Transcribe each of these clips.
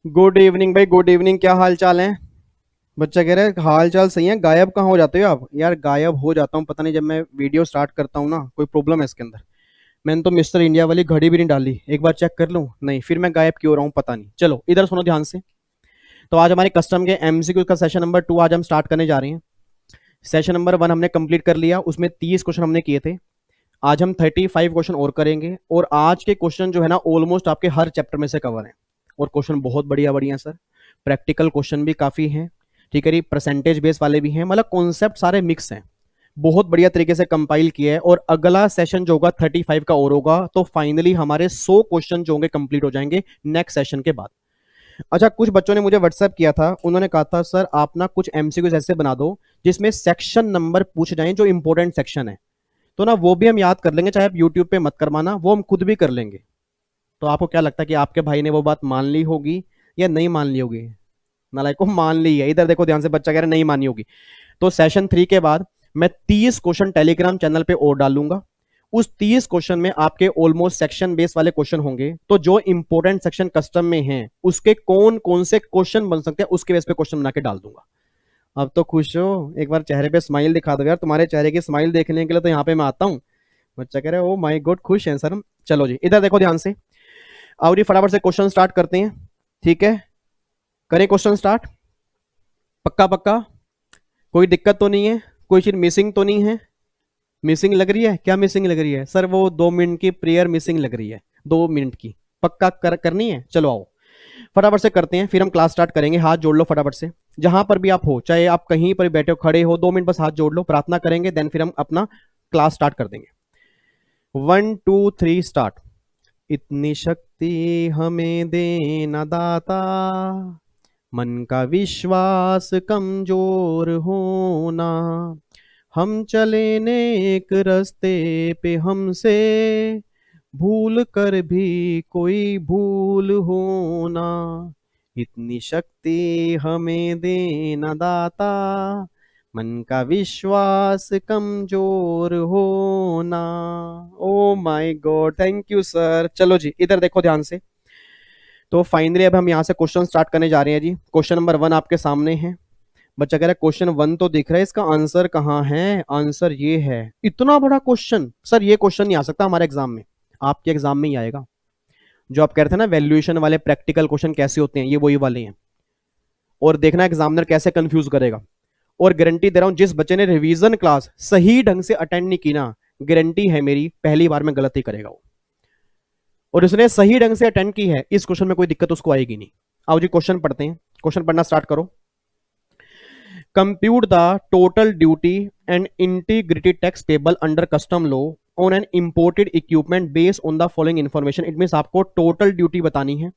Good evening भाई, good evening. क्या हाल चाल है? बच्चा कह रहा है हाल चाल सही है। गायब कहाँ हो जाते हो आप? यार गायब हो जाता हूँ, पता नहीं, जब मैं वीडियो स्टार्ट करता हूँ ना कोई प्रॉब्लम है इसके अंदर। मैंने तो मिस्टर इंडिया वाली घड़ी भी नहीं डाली, एक बार चेक कर लूँ, नहीं, फिर मैं गायब क्यों हो रहा हूँ पता नहीं। चलो इधर सुनो ध्यान से। तो आज हमारे कस्टम के एमसीक्यू का सेशन नंबर 2 आज हम स्टार्ट करने जा रहे हैं। सेशन नंबर 1 हमने कंप्लीट कर लिया, उसमें 30 क्वेश्चन हमने किए थे। आज हम 35 क्वेश्चन और करेंगे, और आज के क्वेश्चन जो है ना ऑलमोस्ट आपके हर चैप्टर में से कवर है। और क्वेश्चन बहुत बढ़िया बढ़िया सर। प्रैक्टिकल क्वेश्चन भी काफ़ी हैं। ठीक है जी, परसेंटेज बेस वाले भी हैं, मतलब कॉन्सेप्ट सारे मिक्स हैं। बहुत बढ़िया तरीके से कंपाइल किया है। और अगला सेशन जो होगा 35 का और होगा, तो फाइनली हमारे 100 क्वेश्चन जो होंगे कंप्लीट हो जाएंगे नेक्स्ट सेशन के बाद। अच्छा, कुछ बच्चों ने मुझे व्हाट्सएप किया था, उन्होंने कहा था सर आप ना कुछ एमसीक्यूज ऐसे बना दो जिसमें सेक्शन नंबर पूछ जाए, जो इंपॉर्टेंट सेक्शन है। तो ना वो भी हम याद कर लेंगे, चाहे आप यूट्यूब पे मत करवाना, वो हम खुद भी कर लेंगे। तो आपको क्या लगता है कि आपके भाई ने वो बात मान ली होगी या नहीं मान ली होगी? नालायक को मान ली है। इधर देखो ध्यान से, बच्चा कह रहा है नहीं मानी होगी। तो सेशन 3 के बाद मैं 30 क्वेश्चन टेलीग्राम चैनल पे और डालूंगा। उस 30 क्वेश्चन में आपके ऑलमोस्ट सेक्शन बेस वाले क्वेश्चन होंगे, तो जो इंपॉर्टेंट सेक्शन कस्टम में हैं उसके कौन कौन से क्वेश्चन बन सकते हैं उसके बेस पे क्वेश्चन बना के डाल दूंगा। अब तो खुश हो? एक बार चेहरे पे स्माइल दिखा दो यार, तुम्हारे चेहरे की स्माइल देखने के लिए तो यहाँ पे मैं आता हूँ। बच्चा कह रहा है ओ माय गॉड, खुश हैं सर हम। चलो जी इधर देखो ध्यान से। और ये फटाफट से क्वेश्चन स्टार्ट करते हैं। ठीक है, करें क्वेश्चन स्टार्ट। पक्का पक्का? कोई दिक्कत तो नहीं है? कोई चीज मिसिंग तो नहीं है? मिसिंग लग रही है? क्या मिसिंग लग रही है सर? वो 2 मिनट की प्रेयर मिसिंग लग रही है, 2 मिनट की। पक्का करनी है? चलो आओ फटाफट से करते हैं, फिर हम क्लास स्टार्ट करेंगे। हाथ जोड़ लो फटाफट से, जहां पर भी आप हो, चाहे आप कहीं पर बैठे हो, खड़े हो, 2 मिनट बस हाथ जोड़ लो, प्रार्थना करेंगे, देन फिर हम अपना क्लास स्टार्ट कर देंगे। 1 2 3 स्टार्ट। इतनी शक्ति हमें देना दाता, मन का विश्वास कमजोर होना, हम चले नेक रास्ते पे, हमसे भूल कर भी कोई भूल होना, इतनी शक्ति हमें देना दाता, मन का विश्वास कमजोर होना। ओ my God, thank you sir. चलो जी इधर देखो ध्यान से। तो फाइनली अब हम यहाँ से क्वेश्चन स्टार्ट करने जा रहे हैं जी। क्वेश्चन नंबर 1 आपके सामने है। बच्चा कह रहा है क्वेश्चन 1 तो दिख रहा है, इसका आंसर कहाँ है? आंसर ये है। इतना बड़ा क्वेश्चन सर, ये क्वेश्चन नहीं आ सकता हमारे एग्जाम में, आपके एग्जाम में ही आएगा। जो आप कह रहे थे ना वैल्यूएशन वाले प्रैक्टिकल क्वेश्चन कैसे होते हैं, ये वही वाले हैं। और देखना एग्जामिनर कैसे कंफ्यूज करेगा। और गारंटी दे रहा हूं, जिस बच्चे ने रिवीजन क्लास सही ढंग से अटेंड नहीं की ना, गारंटी है मेरी पहली बार में गलती करेगा वो। और उसने सही ढंग से अटेंड की है, इस क्वेश्चन में कोई दिक्कत उसको आएगी नहीं। आओ जी क्वेश्चन पढ़ते हैं, क्वेश्चन पढ़ना स्टार्ट करो। Compute the total duty and integrity tax payable under custom law on an imported equipment based on the following information. It means आपको टोटल ड्यूटी बतानी है।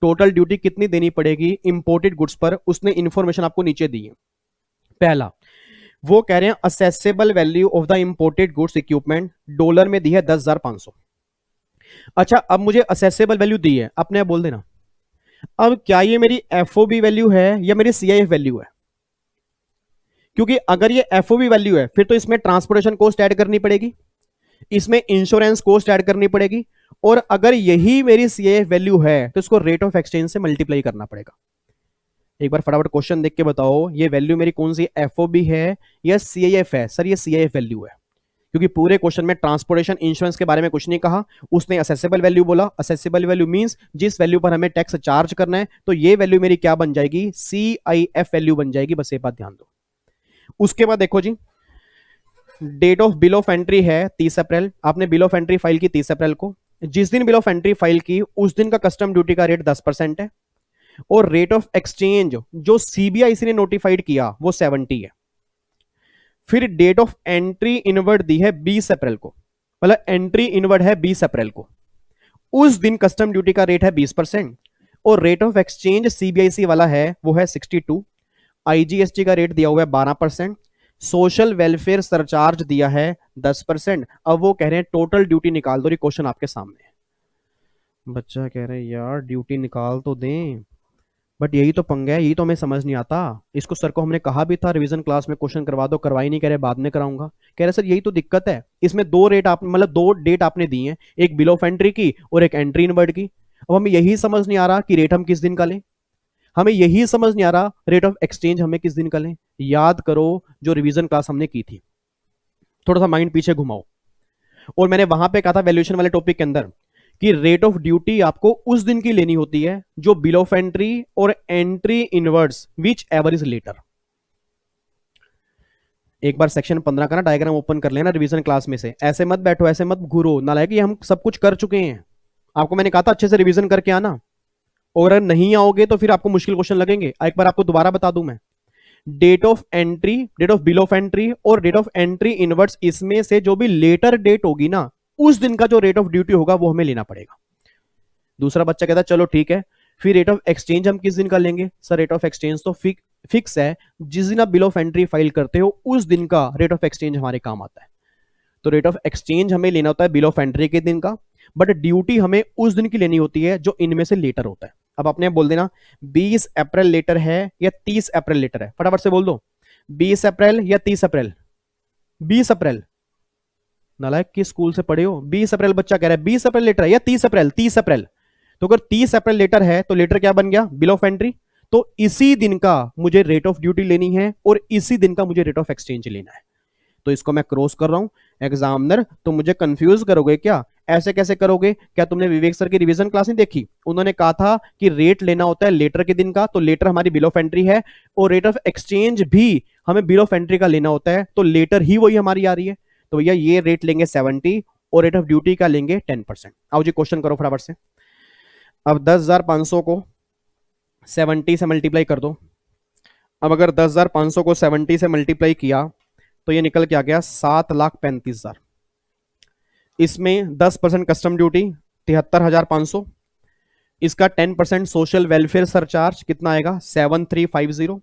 टोटल ड्यूटी कितनी देनी पड़ेगी इंपोर्टेड गुड्स पर, उसने इंफॉर्मेशन आपको नीचे दी है। पहला, वो कह रहे हैं accessible value of the imported goods equipment dollar में दी है 10,500। अच्छा, अब मुझे असेसेबल वैल्यू दी है, अपने आप बोल देना। अब क्या ये मेरी एफओबी वैल्यू है या मेरी सीआईएफ वैल्यू है? क्योंकि अगर ये एफओबी वैल्यू है फिर तो इसमें ट्रांसपोर्टेशन कॉस्ट ऐड करनी पड़ेगी, इसमें इंश्योरेंस कॉस्ट ऐड करनी पड़ेगी, और अगर यही मेरी सीआईएफ वैल्यू है तो इसको रेट ऑफ एक्सचेंज से मल्टीप्लाई करना पड़ेगा। एक बार फटाफट क्वेश्चन देख के बताओ, ये वैल्यू मेरी कौन सी एफओबी है या सीआईएफ है? सर ये सीआईएफ वैल्यू है, क्योंकि पूरे क्वेश्चन में ट्रांसपोर्टेशन इंश्योरेंस के बारे में कुछ नहीं कहा, उसने असेसेबल वैल्यू बोला। असेसेबल वैल्यू मींस जिस वैल्यू पर हमें टैक्स चार्ज करना है, तो ये वैल्यू मेरी क्या बन जाएगी? सीआईएफ वैल्यू बन जाएगी। बस ये बात ध्यान दो। उसके बाद देखो जी, date of bill of entry है 30 अप्रैल। आपने बिल ऑफ एंट्री फाइल की 30 अप्रैल को। जिस दिन बिल ऑफ एंट्री फाइल की उस दिन का कस्टम ड्यूटी का रेट 10% है, और रेट ऑफ एक्सचेंज जो सीबीआईसी ने नोटिफाइड किया वो 70 है। फिर डेट ऑफ एंट्री इनवर्ड दी है 20 अप्रैल को, मतलब एंट्री इनवर्ड है 20 अप्रैल को। उस दिन कस्टम ड्यूटी का रेट है 20%, और रेट ऑफ एक्सचेंज सीबीआईसी वाला है वो है 62। आईजीएसटी का रेट दिया हुआ है 12%। सोशल वेलफेयर सरचार्ज दिया है 10%। अब वो कह रहे हैं टोटल ड्यूटी निकाल दो। क्वेश्चन आपके सामने। बच्चा कह रहे हैं यार ड्यूटी निकाल तो दें, बट यही तो पंगा है, यही तो हमें समझ नहीं आता। इसको सर को हमने कहा भी था रिवीजन क्लास में क्वेश्चन करवा दो, करवाई नहीं, कह रहे बाद में कराऊंगा। कह रहे सर यही तो दिक्कत है, इसमें दो रेट आप मतलब 2 डेट आपने दी है, एक बिल ऑफ एंट्री की और एक एंट्री इनवर्ड की। अब हमें यही समझ नहीं आ रहा कि रेट हम किस दिन का लें। हमें यही समझ नहीं आ रहा रेट ऑफ एक्सचेंज हमें किस दिन का लें। याद करो जो रिवीजन क्लास हमने की थी, थोड़ा सा माइंड पीछे घुमाओ। और मैंने वहां पे कहा था वैल्यूएशन वाले टॉपिक के अंदर कि रेट ऑफ ड्यूटी आपको उस दिन की लेनी होती है जो बिल ऑफ एंट्री और entry inwards whichever is later. एक बार सेक्शन 15 का ना डायग्राम ओपन कर लेना रिवीजन क्लास में से, ऐसे मत बैठो, ऐसे मत घूरो, ना लगे कि हम सब कुछ कर चुके हैं। आपको मैंने कहा था अच्छे से रिवीजन करके आना, और अगर नहीं आओगे तो फिर आपको मुश्किल क्वेश्चन लगेंगे। एक बार आपको दोबारा बता दूं मैं, date of entry, date of bill of entry और डेट ऑफ एंट्री इनवर्ट्स, इसमें से जो भी लेटर डेट होगी ना, उस दिन का जो रेट ऑफ ड्यूटी होगा वो हमें लेना पड़ेगा। दूसरा बच्चा कहता है चलो ठीक है, फिर रेट ऑफ एक्सचेंज हम किस दिन का लेंगे? सर रेट ऑफ एक्सचेंज तो फिक्स है, जिस दिन आप बिल ऑफ एंट्री फाइल करते हो उस दिन का रेट ऑफ एक्सचेंज हमारे काम आता है। तो रेट ऑफ एक्सचेंज हमें लेना होता है बिल ऑफ एंट्री के दिन का, बट ड्यूटी हमें उस दिन की लेनी होती है जो इनमें से लेटर होता है। अब अपने बोल देना 20 अप्रैल लेटर है या 30 अप्रैल लेटर है, फटाफट से बोल दो 20 अप्रैल या 30 अप्रैल। 20 अप्रैल। नालायक किस स्कूल से पढ़े हो? 20 अप्रैल बच्चा कह रहा है, 20 अप्रैल लेटर है या 30 अप्रैल? 30 अप्रैल। तो अगर 30 अप्रैल लेटर है तो लेटर क्या बन गया? Bill of entry. तो इसी दिन का मुझे रेट ऑफ ड्यूटी लेनी है और इसी दिन का मुझे रेट ऑफ एक्सचेंज लेना है। तो इसको मैं क्रॉस कर रहा हूं। एग्जामिनर तो मुझे कंफ्यूज करोगे क्या? ऐसे कैसे करोगे? क्या तुमने विवेक सर की रिवीजन क्लास नहीं देखी? उन्होंने कहा था कि रेट लेना होता है लेटर के दिन का, तो लेटर हमारी बिल ऑफ एंट्री है, और रेट ऑफ एक्सचेंज भी हमें बिल ऑफ एंट्री का लेना होता है, तो लेटर ही वही हमारी आ रही है। तो भैया ये रेट लेंगे 70 और रेट ऑफ ड्यूटी का लेंगे 10%। आओ जी क्वेश्चन करो फटाफट से। अब 10,500 को 70 से मल्टीप्लाई कर दो। अब अगर 10,500 को 70 से मल्टीप्लाई किया तो ये निकल के आ गया 7,35,000। इसमें 10% कस्टम ड्यूटी 73,500, इसका 10% सोशल वेलफेयर सरचार्ज कितना आएगा? 7,350।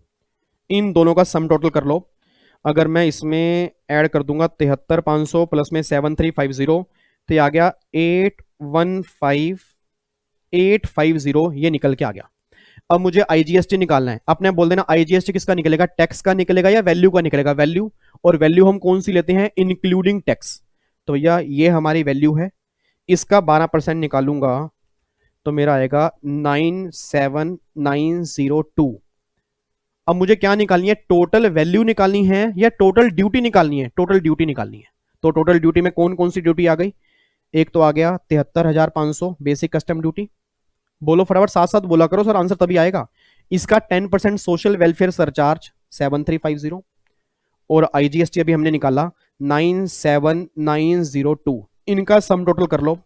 इन दोनों का सम टोटल कर लो। अगर मैं इसमें ऐड कर दूंगा 73,500 प्लस में 7,350, तो ये आ गया 8,15,850, ये निकल के आ गया। अब मुझे आईजीएसटी निकालना है। अपने बोल देना आईजीएसटी किसका निकलेगा? टैक्स का निकलेगा या वैल्यू का निकलेगा? वैल्यू। और वैल्यू हम कौन सी लेते हैं? Including tax. तो भैया ये हमारी वैल्यू है, इसका 12% निकालूंगा तो मेरा आएगा 97,902। अब मुझे क्या निकालनी है? टोटल वैल्यू निकालनी है या टोटल ड्यूटी निकालनी है? टोटल ड्यूटी निकालनी है। तो टोटल ड्यूटी में कौन कौन सी ड्यूटी आ गई? एक तो आ गया 73,500 बेसिक कस्टम ड्यूटी। बोलो फटाफट, साथ साथ बोला करो सर, आंसर तभी आएगा। इसका 10% सोशल वेलफेयर सरचार्ज 7,350, और आईजीएसटी अभी हमने निकाला 97,902। इनका सम टोटल कर लो।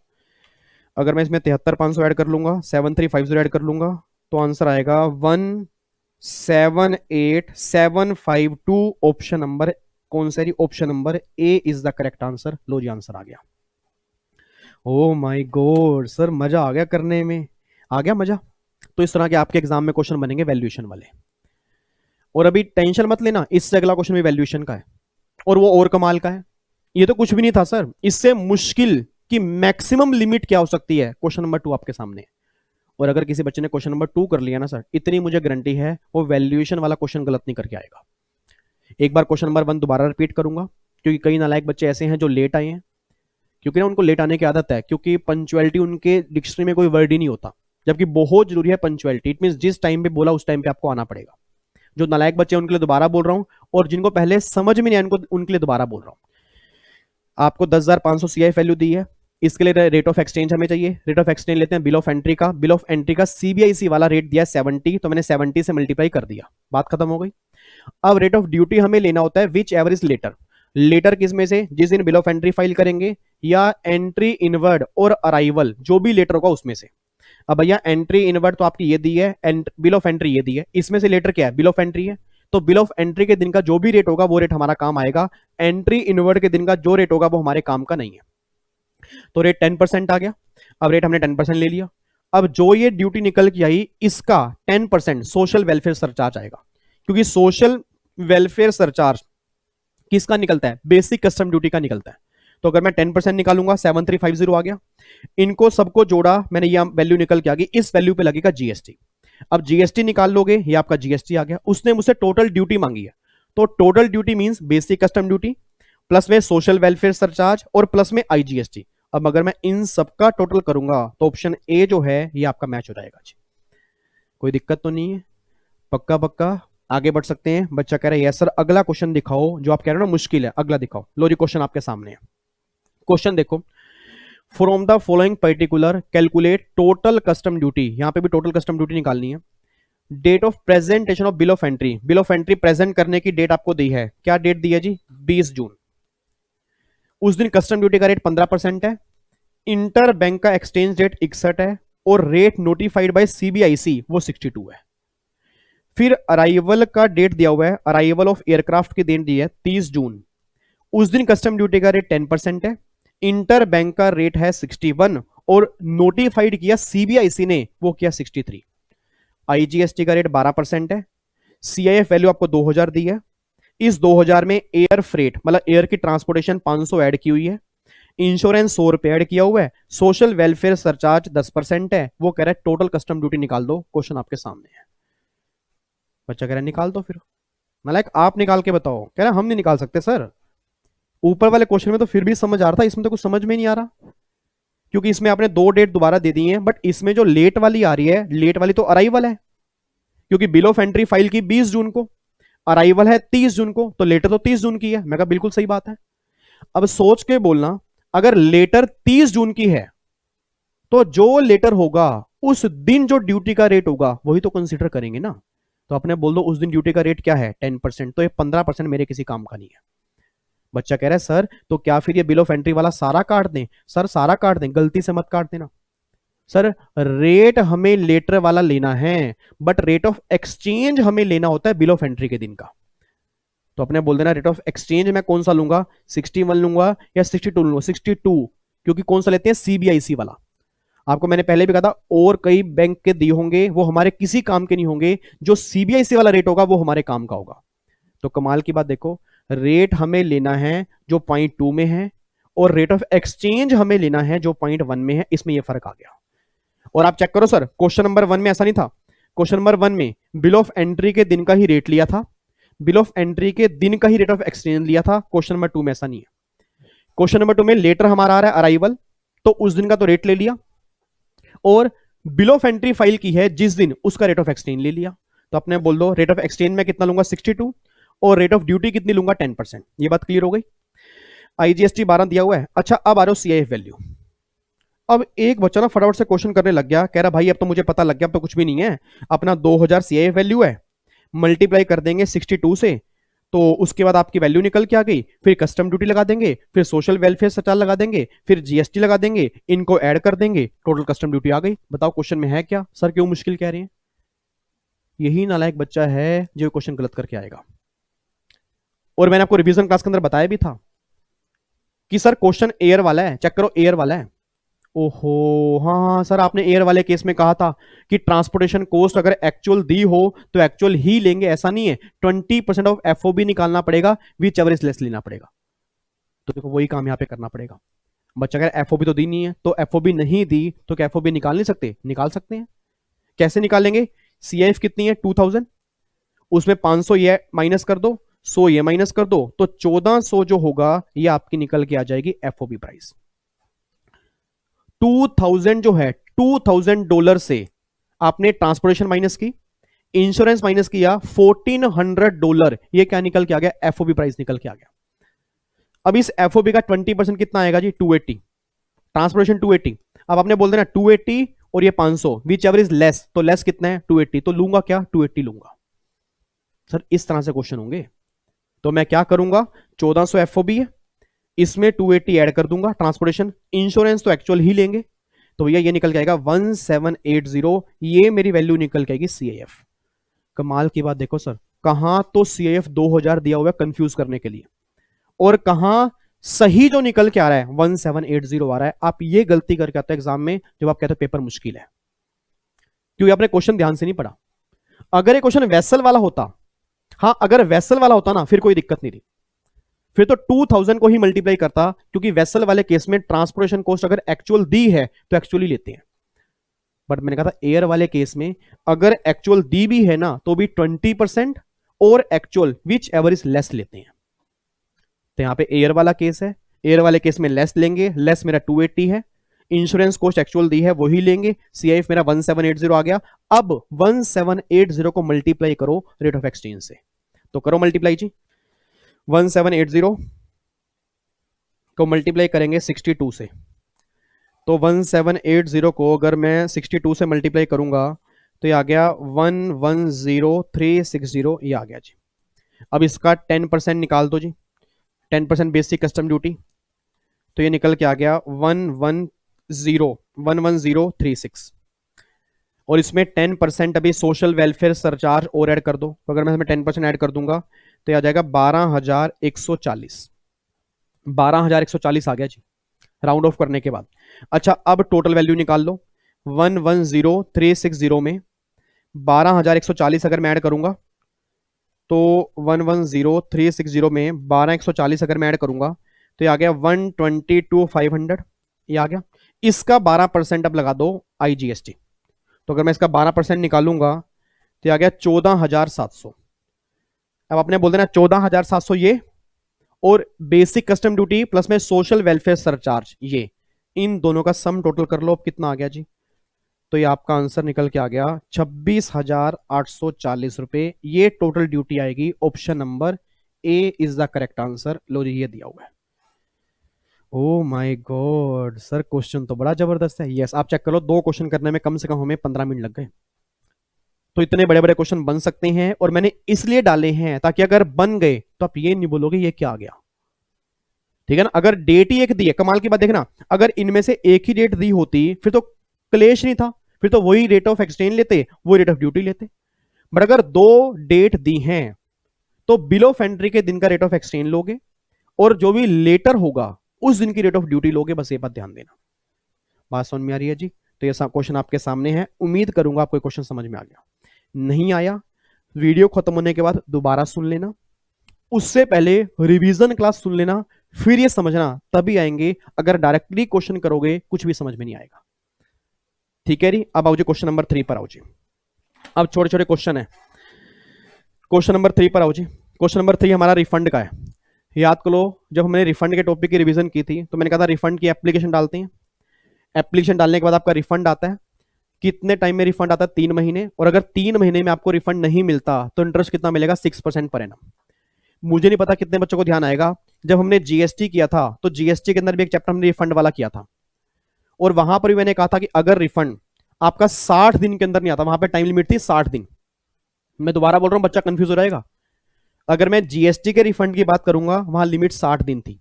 अगर मैं इसमें 73,500 ऐड कर लूंगा, 7,350 ऐड कर लूंगा, तो आंसर आएगा 1,78,752। ऑप्शन नंबर कौन सा? Option number A is the correct answer. लो जी आंसर आ गया। ओ माय गॉड सर, मजा आ गया करने में, आ गया मजा। तो इस तरह के आपके एग्जाम में क्वेश्चन बनेंगे वैल्यूएशन वाले। और अभी टेंशन मत लेना, इससे अगला क्वेश्चन भी वैल्यूएशन का है, और वो और कमाल का है। ये तो कुछ भी नहीं था सर, इससे मुश्किल की मैक्सिमम लिमिट क्या हो सकती है? क्वेश्चन नंबर 2 आपके सामने। और अगर किसी बच्चे ने क्वेश्चन नंबर 2 कर लिया ना सर, इतनी मुझे गारंटी है वो वैल्यूएशन वाला क्वेश्चन गलत नहीं करके आएगा। एक बार क्वेश्चन नंबर 1 दोबारा रिपीट करूंगा, क्योंकि कई नालायक बच्चे ऐसे हैं जो लेट आए हैं, क्योंकि ना उनको लेट आने की आदत है, क्योंकि पंचुअलिटी उनके डिक्शनरी में कोई वर्ड ही नहीं होता, जबकि बहुत जरूरी है पंचुअलिटी। इट मींस जिस टाइम पे बोला उस टाइम पे आपको आना पड़ेगा। जो नालायक बच्चे उनके लिए दोबारा बोल रहा हूं, और जिनको पहले समझ में नहीं आया उनके लिए दोबारा बोल रहा हूं। आपको 10,500 सीआई वैल्यू दी है, इसके लिए रेट ऑफ एक्सचेंज हमें चाहिए। रेट ऑफ एक्सचेंज लेते हैं बिल ऑफ एंट्री का। बिल ऑफ एंट्री का सीबीआईसी वाला रेट दिया 70, तो मैंने 70 से मल्टीप्लाई कर दिया, बात खत्म हो गई। अब रेट ऑफ ड्यूटी हमें लेना होता है whichever is later. Later किस में से? जिस दिन बिल ऑफ एंट्री फाइल करेंगे, या एंट्री इनवर्ड और अराइवल, जो भी लेटर होगा उसमें से। अब भैया एंट्री इनवर्ड तो आपकी ये दी है, बिल ऑफ एंट्री ये दी है, इसमें से लेटर क्या है? बिल ऑफ एंट्री है। तो बिल ऑफ एंट्री के दिन का जो भी रेट होगा वो रेट हमारा काम आएगा। एंट्री इनवर्ड के दिन का जो रेट होगा वो हमारे काम का नहीं है। तो रेट 10% आ गया। अब रेट हमने 10% ले लिया। अब जो ये ड्यूटी निकल के आई, इसका 10% सोशल वेलफेयर सरचार्ज आएगा, क्योंकि सोशल वेलफेयर सरचार्ज किसका निकलता है? बेसिक कस्टम ड्यूटी का निकलता है। तो अगर मैं 10% निकालूंगा, 7,350 आ गया। इनको सबको जोड़ा मैंने, ये वैल्यू निकल के आ गई। इस वैल्यू पे लगेगा जीएसटी। अब जीएसटी निकाल लोगे, ये आपका जीएसटी आ गया। उसने मुझसे टोटल ड्यूटी मांगी है, तो total duty means basic custom duty plus में सोशल वेलफेयर सरचार्ज और प्लस में आईजीएसटी। अब अगर मैं इन सबका टोटल करूंगा तो ऑप्शन ए जो है ये आपका मैच हो जाएगा जी। कोई दिक्कत तो नहीं है? पक्का पक्का आगे बढ़ सकते हैं। बच्चा कह रहा है यस सर, अगला क्वेश्चन दिखाओ जो आप कह रहे हो ना मुश्किल है, अगला दिखाओ। लो जी क्वेश्चन आपके सामने है। क्वेश्चन देखो, from the following particular calculate total custom duty, यहां पे भी टोटल कस्टम ड्यूटी निकालनी है। Date of presentation of bill of entry, bill of entry present करने की डेट आपको दी है, क्या डेट दी है जी? 20 जून। उस दिन कस्टम ड्यूटी का रेट 15% है। इंटर बैंक का एक्सचेंज रेट 61 है और रेट नोटिफाइड बाय सीबीआईसी वो 62 है। फिर अराइवल का डेट दिया हुआ है, अराइवल ऑफ एयरक्राफ्ट की डेट दी है 30 जून। उस दिन कस्टम ड्यूटी का रेट 10% है। इंटर बैंक का रेट है 61 और नोटिफाइड किया सीबीआईसी ने, वो किया 63। आईजीएसटी का रेट 12% है। सीआईएफ वैल्यू आपको 2000 दी है। इस 2000 में एयर फ्रेट मतलब एयर की ट्रांसपोर्टेशन 500 ऐड की हुई है। इंश्योरेंस 100 रुपए ऐड किया हुआ है। सोशल वेलफेयर सरचार्ज 10% है। वो कह रहा है टोटल कस्टम ड्यूटी निकाल दो। क्वेश्चन आपके सामने है। बच्चा कह रहा है निकाल दो फिर। मतलब आप निकाल के बताओ। कह रहा है हम नहीं निकाल सकते सर। ऊपर वाले क्वेश्चन में तो फिर भी समझ आ रहा था, इसमें तो कुछ समझ में नहीं आ रहा, क्योंकि इसमें आपने 2 डेट दोबारा दे दी है। बट इसमें जो लेट वाली आ रही है, लेट वाली तो अराइवल है, क्योंकि बिल ऑफ एंट्री फाइल की 20 जून को, अराइवल है 30 जून को, तो लेटर तो 30 जून की है। मैं कहा बिल्कुल सही बात है। अब सोच के बोलना, अगर लेटर 30 जून की है तो जो लेटर होगा उस दिन जो ड्यूटी का रेट होगा वही तो कंसीडर करेंगे ना। तो अपने बोल दो उस दिन ड्यूटी का रेट क्या है 10%, तो ये 15% मेरे किसी काम का नहीं है। बच्चा कह रहा है सर तो क्या फिर ये बिल ऑफ एंट्री वाला सारा काट दें? सर सारा काट दें, गलती से मत काट देना। सर रेट हमें लेटर वाला लेना है, बट रेट ऑफ एक्सचेंज हमें लेना होता है बिल ऑफ एंट्री के दिन का। तो अपने बोल देना रेट ऑफ एक्सचेंज मैं कौन सा लूंगा, 61 लूंगा या 62 लूंगा? 62, क्योंकि कौन सा लेते हैं? सीबीआईसी वाला। आपको मैंने पहले भी कहा था और कई बैंक के दिए होंगे वो हमारे किसी काम के नहीं होंगे, जो सीबीआईसी वाला रेट होगा वो हमारे काम का होगा। तो कमाल की बात देखो, रेट हमें लेना है जो .2 में है और रेट ऑफ एक्सचेंज हमें लेना है जो .1 में है। इसमें यह फर्क आ गया। और आप चेक करो सर, क्वेश्चन नंबर 1 में ऐसा नहीं था। क्वेश्चन नंबर 1 में बिल ऑफ एंट्री के दिन का ही रेट लिया था, बिल ऑफ एंट्री के दिन का ही रेट ऑफ एक्सचेंज लिया था। क्वेश्चन नंबर 2 में ऐसा नहीं है। क्वेश्चन नंबर 2 में लेटर हमारा आ रहा है अराइवल, तो उस दिन का तो रेट ले लिया, और बिल ऑफ एंट्री फाइल की है जिस दिन, उसका रेट ऑफ एक्सचेंज ले लिया। तो अपने बोल दो रेट ऑफ एक्सचेंज में कितना लूंगा 62, और रेट ऑफ ड्यूटी कितनी लूंगा 10%। ये बात क्लियर हो गई। आईजीएसटी 12 दिया हुआ है। अच्छा अब आ रहा हो सीआईएफ वैल्यू। अब एक बच्चा ना फटाफट से क्वेश्चन करने लग गया, कह रहा भाई अब तो मुझे पता लग गया, अब तो कुछ भी नहीं है, अपना 2000 सीआईएफ वैल्यू है, मल्टीप्लाई कर देंगे 62 से, तो उसके बाद आपकी वैल्यू निकल के आ गई। फिर कस्टम ड्यूटी लगा देंगे, फिर सोशल वेलफेयर सरचार्ज लगा देंगे, फिर जीएसटी लगा देंगे, इनको ऐड कर देंगे, टोटल कस्टम ड्यूटी आ गई। बताओ क्वेश्चन में है क्या? सर क्यों मुश्किल कह रहे हैं? यही नालायक बच्चा है जो क्वेश्चन गलत करके आएगा। और मैंने आपको रिवीजन क्लास के अंदर बताया भी था कि सर क्वेश्चन एयर वाला है, चेक करो एयर वाला है। ओहो हाँ हाँ सर, आपने एयर वाले केस में कहा था कि ट्रांसपोर्टेशन कॉस्ट अगर एक्चुअल दी हो तो एक्चुअल ही लेंगे, ऐसा नहीं है, 20% ऑफ एफओबी निकालना पड़ेगा, विच एवर इज लेस लेना पड़ेगा। तो देखो वही काम यहाँ पे करना पड़ेगा। बच्चा कह एफओबी तो दी नहीं है, तो एफओबी नहीं दी तो क्या एफओबी निकाल नहीं सकते? निकाल सकते हैं। कैसे निकालेंगे? सीआईएफ कितनी है 2000, उसमें 500 ये माइनस कर दो, 100 ये माइनस कर दो, तो 1400 जो होगा ये आपकी निकल के आ जाएगी एफओबी प्राइस। 2000 जो है, $2000 से आपने ट्रांसपोर्टेशन माइनस की, इंश्योरेंस माइनस किया, $1400, ये क्या निकल के आ गया? एफओबी प्राइस निकल के आ गया। अब इस एफओबी का 20% कितना आएगा जी? 280, ट्रांसपोर्टेशन 280। अब आपने बोल देना 280 और ये 500, विच एवर इज लेस, तो लेस कितना है? 280, तो लूंगा क्या? 280 लूंगा। सर इस तरह से क्वेश्चन होंगे। तो मैं क्या करूंगा, 1400 एफओबी है, इसमें 280 ऐड कर दूंगा, ट्रांसपोर्टेशन, इंश्योरेंस तो एक्चुअल ही लेंगे, तो भैया ये निकल के आएगा 1780, ये मेरी वैल्यू निकल के आएगी सीआईएफ। कमाल की बात देखो सर, कहां तो सीआईएफ 2000 दिया हुआ है कंफ्यूज करने के लिए, और कहां सही जो निकल के आ रहा है 1780 आ रहा है। आप ये गलती करके आते हो एग्जाम में जब आप कहते हो पेपर मुश्किल है, क्योंकि आपने क्वेश्चन ध्यान से नहीं पढ़ा। अगर ये क्वेश्चन वेसल वाला होता, हाँ अगर वेसल वाला होता ना फिर कोई दिक्कत नहीं थी, फिर तो 2000 को ही मल्टीप्लाई करता, क्योंकि वेसल वाले केस में ट्रांसपोर्टेशन कॉस्ट अगर एक्चुअल दी है तो एक्चुअली लेते हैं। बट मैंने कहा था एयर वाले केस में अगर एक्चुअल दी भी है ना तो भी 20% और actual which ever is less लेते हैं। तो यहां पे एयर वाला केस है, एयर वाले केस में लेस लेंगे, लेस मेरा 280 है, इंश्योरेंस कॉस्ट एक्चुअल दी है वही लेंगे, CIF मेरा 1780 आ गया। अब 1780 को मल्टीप्लाई करो रेट ऑफ एक्सचेंज से, तो करो मल्टीप्लाई जी। 1780 को मल्टीप्लाई करेंगे 62 से, तो 1780 को अगर मैं 62 से मल्टीप्लाई करूंगा तो ये आ गया 110360, ये आ गया जी। अब इसका 10% निकाल दो जी, 10% बेसिक कस्टम ड्यूटी, तो ये निकल के आ गया 11036, और इसमें 10% अभी सोशल वेलफेयर सरचार्ज और ऐड कर दो, तो अगर मैं इसमें 10% ऐड कर दूंगा तो ये आ जाएगा 12140, 12140 आ गया जी राउंड ऑफ करने के बाद। अच्छा, अब टोटल वैल्यू निकाल लो, 110360 में 12140 अगर मैं ऐड करूंगा, तो 110360 में 12140 अगर मैं ऐड करूंगा तो ये आ गया 122,500, ये आ गया। इसका 12% अब लगा दो IGST, तो अगर मैं इसका 12% निकालूंगा तो ये आ गया 14,700। अब आपने बोल देना 14,700 ये, और बेसिक कस्टम ड्यूटी प्लस में सोशल वेलफेयर सरचार्ज, ये इन दोनों का सम टोटल कर लो, अब कितना आ गया जी। तो ये आपका आंसर निकल के आ गया 26,840 रुपए, ये टोटल ड्यूटी आएगी। Option number A is the correct answer. लो जी, ये दिया हुआ है। Oh my god sir, question तो बड़ा जबरदस्त है। यस, आप चेक कर लो, 2 क्वेश्चन करने में कम से कम हमें 15 मिनट लग गए। तो इतने बड़े बड़े क्वेश्चन बन सकते हैं, और मैंने इसलिए डाले हैं ताकि अगर बन गए तो आप ये नहीं बोलोगे ये क्या आ गया, ठीक है ना। अगर डेट ही एक दी है, कमाल की बात देखना, अगर इनमें से एक ही डेट दी होती फिर तो क्लेश नहीं था, फिर तो वही रेट ऑफ एक्सचेंज लेते, वही रेट ऑफ ड्यूटी लेते। बट अगर 2 डेट दी हैं तो बिल ऑफ एंट्री के दिन का रेट ऑफ एक्सचेंज लोगे, और जो भी लेटर होगा उस दिन की रेट ऑफ ड्यूटी लोगे। बस ये बात ध्यान देना। बात समझ में आ रही है जी। तो ये क्वेश्चन आपके सामने है, उम्मीद करूंगा आपको क्वेश्चन समझ में आ गया। नहीं आया, वीडियो खत्म होने के बाद दोबारा सुन लेना, उससे पहले रिवीजन क्लास सुन लेना, फिर ये समझना, तभी आएंगे। अगर डायरेक्टली क्वेश्चन करोगे कुछ भी समझ में नहीं आएगा, ठीक है जी। अब आओ जी क्वेश्चन नंबर 3 पर आओ जी। अब छोटे छोटे क्वेश्चन है, क्वेश्चन नंबर 3 पर आओ जी। क्वेश्चन नंबर 3 हमारा रिफंड का है। याद करो, जब हमने रिफंड के टॉपिक की रिवीजन की थी तो मैंने कहा था रिफंड की एप्लीकेशन डालते हैं, एप्लीकेशन डालने के बाद आपका रिफंड आता है। कितने टाइम में रिफंड आता है? 3 महीने। और अगर 3 महीने में आपको रिफंड नहीं मिलता तो इंटरेस्ट कितना मिलेगा? 6% पर एनम। मुझे नहीं पता कितने बच्चों को ध्यान आएगा, जब हमने जीएसटी किया था तो जीएसटी के अंदर भी एक चैप्टर हमने रिफंड वाला किया था, और वहां पर भी मैंने कहा था कि अगर रिफंड आपका 60 दिन के अंदर नहीं आता, वहां पर टाइम लिमिट थी 60 दिन। मैं दोबारा बोल रहा हूं, बच्चा कंफ्यूज हो जाएगा। अगर मैं जीएसटी के रिफंड की बात करूंगा, वहां लिमिट 60 दिन थी,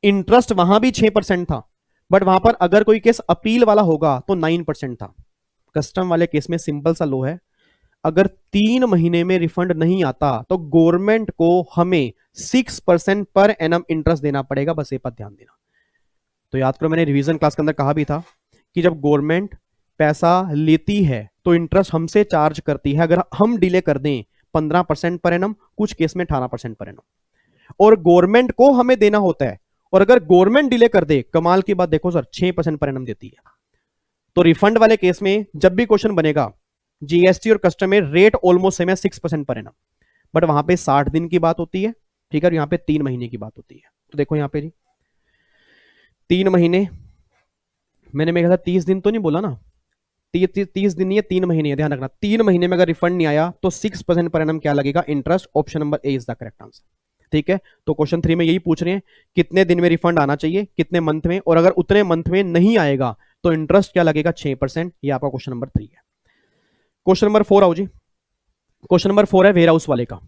इंटरेस्ट वहां भी 6% था, बट वहां पर अगर कोई केस अपील वाला होगा तो 9% था। कस्टम वाले केस में सिंपल सा लो है, अगर 3 महीने में रिफंड नहीं आता तो गवर्नमेंट को हमें 6% पर एनम इंटरेस्ट देना पड़ेगा। बस ये पर ध्यान देना। तो याद करो, मैंने रिवीजन क्लास के अंदर कहा भी था कि जब गवर्नमेंट पैसा लेती है तो इंटरेस्ट हमसे चार्ज करती है, अगर हम डिले कर दें 15% पर एनम, कुछ केस में 18% पर एनम, और गवर्नमेंट को हमें देना होता है। और अगर गवर्नमेंट डिले कर दे, कमाल की बात देखो सर, 6% पर एनम देती है। तो रिफंड वाले केस में जब भी क्वेश्चन बनेगा, जीएसटी और कस्टम में रेट ऑलमोस्ट सेम है, 6% पर एनम, बट वहां पे 60 दिन की बात होती है, ठीक है, और यहां पे 3 महीने की बात होती है। तो देखो यहां पे जी 3 महीने, मैंने मेरे ख्याल 30 दिन तो नहीं बोला ना, 30 दिन नहीं है, 3 महीने है, ध्यान रखना। 3 महीने में अगर रिफंड नहीं आया तो 6% पर एनम क्या लगेगा? Interest. Option number A is the correct answer, ठीक है। तो क्वेश्चन 3 में यही पूछ रहे हैं, कितने दिन में रिफंड आना चाहिए, कितने मंथ में, और अगर उतने मंथ में नहीं आएगा तो इंटरेस्ट क्या लगेगा? 6%। ये आपका क्वेश्चन नंबर 3 है। क्वेश्चन नंबर 4 आओ जी। क्वेश्चन नंबर 4 है वेयर हाउस वाले का।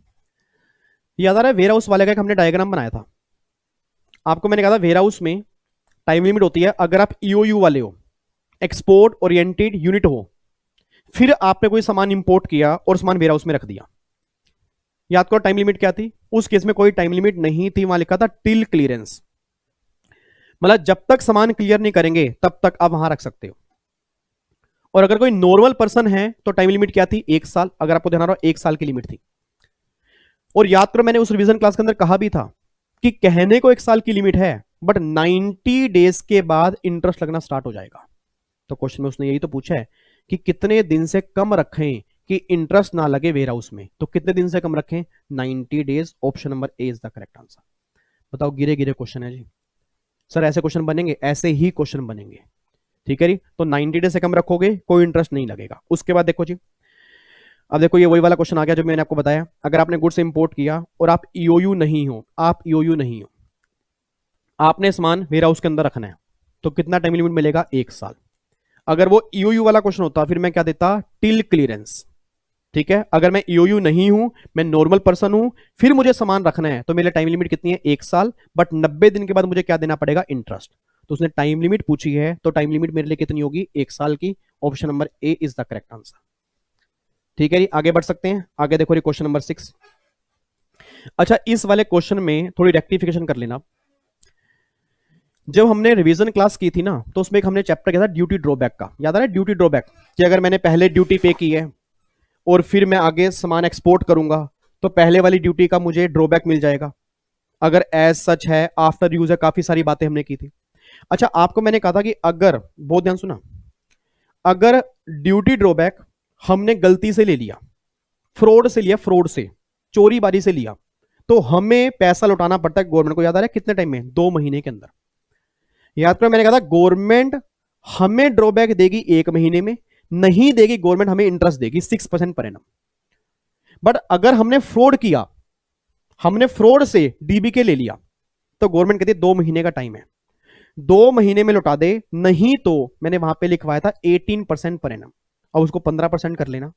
याद आ रहा है, वेयर हाउस वाले का हमने डायग्राम बनाया था, आपको मैंने कहा था वेयर हाउस में टाइम लिमिट होती है। अगर आप ईओयू वाले हो, एक्सपोर्ट ओरिएंटेड यूनिट हो, फिर आपने कोई सामान इंपोर्ट किया और सामान वेयर हाउस में रख दिया, याद करो टाइम लिमिट क्या थी? उस केस में कोई टाइम लिमिट नहीं थी, वहां लिखा था टिल क्लियरेंस, मतलब जब तक सामान क्लियर नहीं करेंगे तब तक आप वहां रख सकते हो। और अगर कोई नॉर्मल पर्सन है तो टाइम लिमिट क्या थी? 1 साल। अगर आपको ध्यान आ रहा हो, 1 साल की लिमिट थी। और याद करो, मैंने उस रिवीजन क्लास के अंदर कहा भी था कि कहने को 1 साल की लिमिट है, बट 90 डेज के बाद इंटरेस्ट लगना स्टार्ट हो जाएगा। तो क्वेश्चन में उसने यही तो पूछा है कि कितने दिन से कम रखें कि इंटरेस्ट ना लगे वेयर हाउस में। तो कितने दिन से कम रखें? 90 days. Option number A is the correct answer. बताओ, गिरे गिरे क्वेश्चन है जी सर, ऐसे क्वेश्चन बनेंगे? ऐसे ही क्वेश्चन बनेंगे। ठीक है जी। तो 90 डे से कम रखोगे कोई इंटरेस्ट नहीं लगेगा। उसके बाद देखो जी, अब देखो ये वही वाला क्वेश्चन आ गया जो मैंने आपको बताया। अगर आपने गुड्स इंपोर्ट किया और आप ईओयू नहीं हो, आप ईओयू नहीं हो, आपने सामान वेयर हाउस के अंदर रखना है, तो कितना टाइम लिमिट मिलेगा? 1 साल। अगर वो ईओयू वाला क्वेश्चन होता फिर मैं क्या देता? Till clearance. ठीक है, अगर मैं ईओयू नहीं हूं, मैं नॉर्मल पर्सन हूं, फिर मुझे सामान रखना है, तो मेरे टाइम लिमिट कितनी है? 1 साल। बट 90 दिन के बाद मुझे क्या देना पड़ेगा? इंटरेस्ट। तो उसने टाइम लिमिट पूछी है, तो टाइम लिमिट मेरे लिए कितनी होगी? 1 साल की। Option number A is the correct answer. ठीक है जी, आगे बढ़ सकते हैं। आगे देखो जी, क्वेश्चन नंबर 6। अच्छा, इस वाले क्वेश्चन में थोड़ी रेक्टिफिकेशन कर लेना। जब हमने रिवीजन क्लास की थी ना, तो उसमें एक हमने चैप्टर किया था ड्यूटी ड्रॉबैक का, याद आ रहा है? ड्यूटी ड्रॉबैक कि अगर मैंने पहले ड्यूटी पे की है और फिर मैं आगे सामान एक्सपोर्ट करूंगा, तो पहले वाली ड्यूटी का मुझे ड्रॉबैक मिल जाएगा। अगर एज सच है, आफ्टर यूज है, काफी सारी बातें हमने की थी। अच्छा, आपको मैंने कहा था कि अगर, बहुत ध्यान सुना, अगर ड्यूटी ड्रॉबैक हमने गलती से ले लिया, फ्रॉड से लिया, फ्रॉड से, चोरी बारी से लिया, तो हमें पैसा लौटाना पड़ता है गवर्नमेंट को। याद आ रहा है कितने टाइम में? 2 महीने के अंदर। याद करो, मैंने कहा था गवर्नमेंट हमें ड्रॉबैक देगी 1 महीने में, नहीं देगी गवर्नमेंट हमें इंटरेस्ट देगी 6% पर एनम। बट अगर हमने फ्रॉड किया, हमने फ्रॉड से डीबीके ले लिया, तो गवर्नमेंट कहती है 2 महीने का टाइम है, 2 महीने में लौटा दे, नहीं तो मैंने वहां पे लिखवाया था 18% पर एनम। अब उसको 15% कर लेना,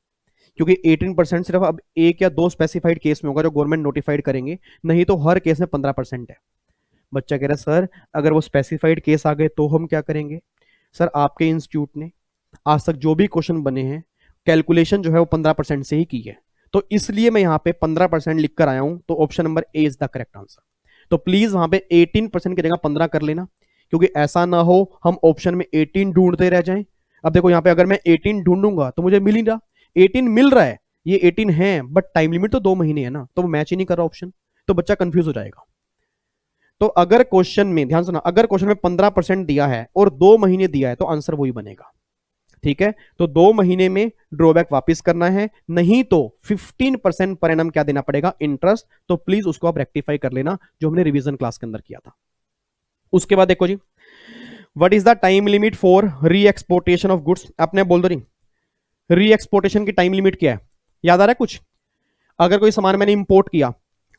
क्योंकि 18% सिर्फ अब एक या दो स्पेसिफाइड केस में होगा जो गवर्नमेंट नोटिफाइड करेंगे, नहीं तो हर केस में 15% है। बच्चा कह रहा है सर अगर वो स्पेसिफाइड केस आ गए तो हम क्या करेंगे? सर आपके इंस्टीट्यूट ने आज तक जो भी क्वेश्चन बने हैं, कैलकुलेशन जो है वो 15% से ही की है, तो इसलिए मैं यहां पे 15% लिख कर आया हूं। तो option number A is the correct answer. तो प्लीज वहां पे 18% की जगह 15 कर लेना, क्योंकि ऐसा ना हो हम ऑप्शन में 18 ढूंढते रह जाएं। अब देखो यहां पे अगर मैं 18 ढूंढूंगा तो मुझे मिल ही रहा, 18 मिल रहा है, ये 18 है, बट टाइम लिमिट तो 2 महीने है ना, तो वो मैच ही नहीं कर रहा ऑप्शन, तो बच्चा कंफ्यूज हो जाएगा। तो अगर क्वेश्चन में, ध्यान सुना, अगर क्वेश्चन में 15% दिया है और 2 महीने दिया है, तो आंसर वही बनेगा। ठीक है, तो 2 महीने में ड्रॉबैक वापस करना है, नहीं तो 15% पर एनम क्या देना पड़ेगा? इंटरेस्ट। तो प्लीज उसको आप रेक्टिफाई कर लेना, जो हमने रिवीजन क्लास के अंदर किया था। उसके बाद देखो जी, what is the time limit for re exportation of goods? आपने बोल दो, नहीं, री एक्सपोर्टेशन की टाइम लिमिट क्या है? याद आ रहा है कुछ? अगर कोई सामान मैंने इंपोर्ट किया,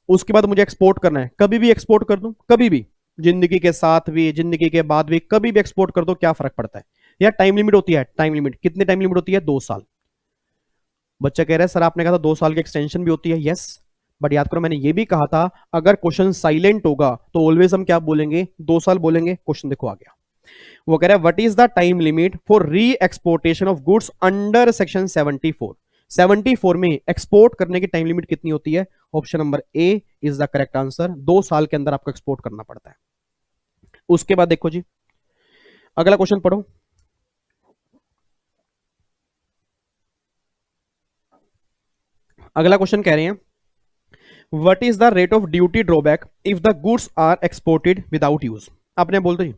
उसके बाद मुझे एक्सपोर्ट करना है, कभी भी एक्सपोर्ट कर दूं, कभी भी, जिंदगी के साथ भी, जिंदगी के बाद भी, कभी भी एक्सपोर्ट कर दो, क्या फर्क पड़ता है? या टाइम लिमिट होती है? टाइम लिमिट कितने टाइम लिमिट होती है? 2 साल। बच्चा कह रहा है सर आपने कहा था 2 साल की एक्सटेंशन भी होती है। यस, बट याद करो मैंने ये भी कहा था अगर क्वेश्चन साइलेंट होगा तो ऑलवेज हम क्या बोलेंगे? 2 साल बोलेंगे। क्वेश्चन देखो आ गया, वो कह रहा है what is the time limit for re exportation of goods under section 74? 74 में एक्सपोर्ट करने की टाइम लिमिट कितनी होती है? Option number A is the correct answer. 2 साल के अंदर आपको एक्सपोर्ट करना पड़ता है। उसके बाद देखो जी, अगला क्वेश्चन पढ़ो। अगला क्वेश्चन कह रहे हैं what is the rate of duty drawback if the goods are exported without use? आपने बोल दो जी,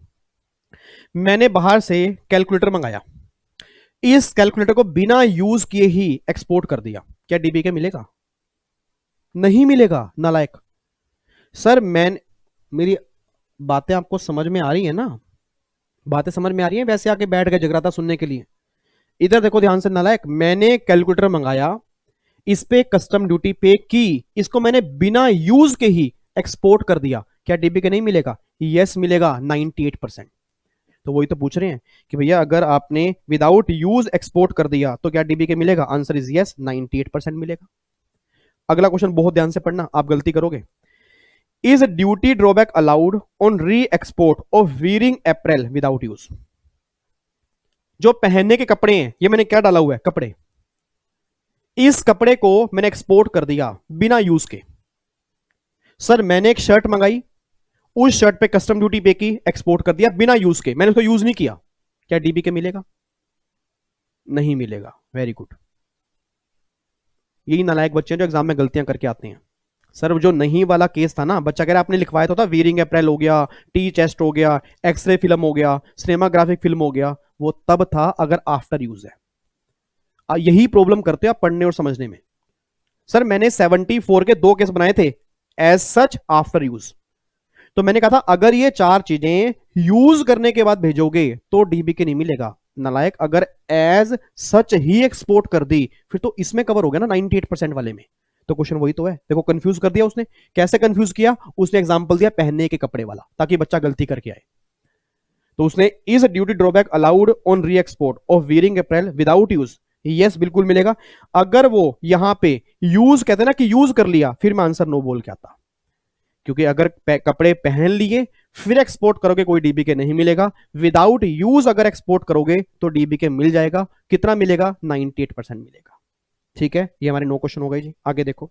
मैंने बाहर से कैलकुलेटर मंगाया, इस कैलकुलेटर को बिना यूज किए ही एक्सपोर्ट कर दिया, क्या डीबीके मिलेगा? नहीं मिलेगा, नालायक। सर मेरी बातें आपको समझ में आ रही है ना? बातें समझ में आ रही है? वैसे आके बैठ गए जगराता सुनने के लिए? इधर देखो ध्यान से नालायक, मैंने कैलकुलेटर मंगाया, इस पे कस्टम ड्यूटी पे की, इसको मैंने बिना यूज के ही एक्सपोर्ट कर दिया, क्या डीबीके नहीं मिलेगा? यस मिलेगा, 98%। तो वही तो पूछ रहे हैं कि भैया अगर आपने विदाउट यूज एक्सपोर्ट कर दिया तो क्या डीबीके मिलेगा? आंसर इज यस, 98% मिलेगा। अगला क्वेश्चन बहुत ध्यान से पढ़ना, आप गलती करोगे। Is duty drawback allowed on री export of veering April without use? जो पहनने के कपड़े हैं, ये मैंने क्या डाला हुआ है? कपड़े। इस कपड़े को मैंने एक्सपोर्ट कर दिया बिना यूज के। सर मैंने एक शर्ट मंगाई, उस शर्ट पे कस्टम ड्यूटी पे की, एक्सपोर्ट कर दिया बिना यूज के, मैंने उसको यूज नहीं किया, क्या डीबीके मिलेगा? नहीं मिलेगा। Very good. यही नालायक बच्चे हैं जो एग्जाम में गलतियां करके आते हैं। सर जो नहीं वाला केस था ना, बच्चा कह रहा आपने लिखवाया तो था वीरिंग अप्रैल हो गया, टी चेस्ट हो गया, एक्सरे फिल्म हो गया, सिनेमाग्राफिक फिल्म हो गया, वो तब था अगर आफ्टर यूज है। यही प्रॉब्लम करते हो आप पढ़ने और समझने में। सर मैंने 74 के 2 केस बनाए थे एज सच आफ्टर यूज, तो मैंने कहा था अगर ये चार चीजें यूज करने के बाद भेजोगे तो डीबीके नहीं मिलेगा। नालायक, अगर एज सच ही एक्सपोर्ट कर दी फिर तो इसमें कवर हो गया ना 98% वाले में। तो क्वेश्चन वही तो है। देखो कंफ्यूज कर दिया उसने। कैसे कंफ्यूज किया? उसने एग्जांपल दिया पहनने के कपड़े वाला, ताकि बच्चा गलती करके आए। तो उसने is duty drawback allowed on री export of wearing April without use. Yes, बिल्कुल मिलेगा। अगर वो यहां पे यूज कहते ना कि यूज कर लिया, फिर मैं आंसर नो बोल के आता, क्योंकि अगर कपड़े पहन लिए फिर एक्सपोर्ट करोगे कोई डीबीके नहीं मिलेगा। विदाउट यूज अगर एक्सपोर्ट करोगे तो डीबीके मिल जाएगा। कितना मिलेगा? 98% मिलेगा। ठीक है, ये हमारे 9 क्वेश्चन हो गए जी। आगे देखो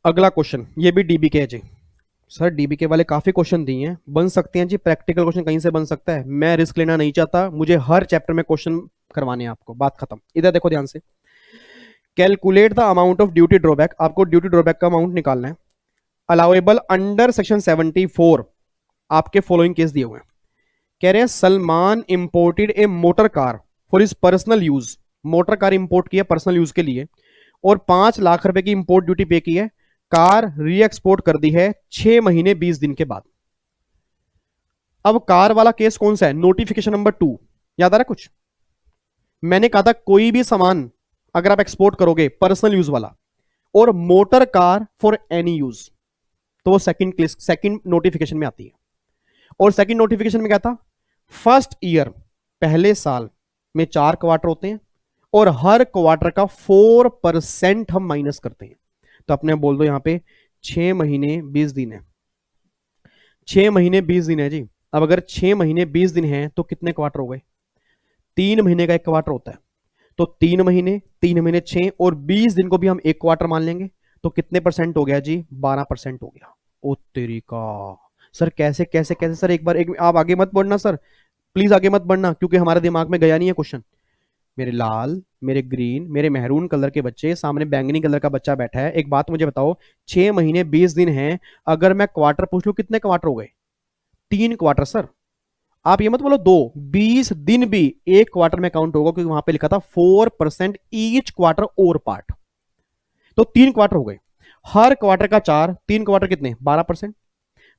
अगला क्वेश्चन, ये भी डीबीके है जी। सर डीबीके वाले काफी क्वेश्चन दिए हैं, बन सकते हैं जी। प्रैक्टिकल क्वेश्चन कहीं से बन सकता है, मैं रिस्क लेना नहीं चाहता, मुझे हर चैप्टर में क्वेश्चन करवाने हैं आपको। बात खत्म। इधर देखो ध्यान से। Calculate the amount of duty drawback, आपको ड्यूटी ड्रॉबैक का अमाउंट निकालना है अलाउेबल अंडर सेक्शन 74। आपके फॉलोइंग केस दिए हुए हैं। कह रहे हैं Salman imported A motor car for his personal use. Motor car import किया पर्सनल यूज के लिए और 5 लाख रुपए की इंपोर्ट ड्यूटी पे की है। कार री एक्सपोर्ट कर दी है 6 महीने 20 दिन के बाद। अब कार वाला केस कौन सा है? Notification number 2। याद आ रहा है कुछ? मैंने कहा था कोई भी सामान अगर आप एक्सपोर्ट करोगे पर्सनल यूज वाला और motor car for any use, तो वो सेकंड नोटिफिकेशन में आती है। और सेकंड नोटिफिकेशन में क्या था? फर्स्ट ईयर, पहले साल में 4 क्वार्टर होते हैं और हर क्वार्टर का 4% हम माइनस करते हैं। तो अपने बोल दो यहां पे 6 महीने 20 दिन है। 6 महीने 20 दिन है जी। अब अगर 6 महीने 20 दिन है तो कितने क्वार्टर हो गए? 3 महीने का एक क्वार्टर होता है। तो 3 महीने 3 महीने 6 और 20 दिन को भी हम एक क्वार्टर मान लेंगे। तो कितने परसेंट हो गया जी? 12% हो गया। ओ तेरी का सर, कैसे कैसे कैसे सर? एक बार आप आगे मत बढ़ना सर, प्लीज आगे मत बढ़ना, क्योंकि हमारे दिमाग में गया नहीं है क्वेश्चन। मेरे लाल, मेरे ग्रीन, मेरे मेहरून कलर के बच्चे, सामने बैंगनी कलर का बच्चा बैठा है। एक बात मुझे बताओ, 6 महीने 20 दिन हैं, अगर मैं क्वार्टर पूछ लू कितने क्वार्टर हो गए? 3 क्वार्टर सर। आप ये मत बोलो 2, 20 दिन भी एक क्वार्टर में काउंट होगा, क्योंकि वहां पे लिखा था 4% ईच क्वार्टर और पार्ट। तो 3 क्वार्टर हो गए, हर क्वार्टर का 4, 3 क्वार्टर कितने? 12%।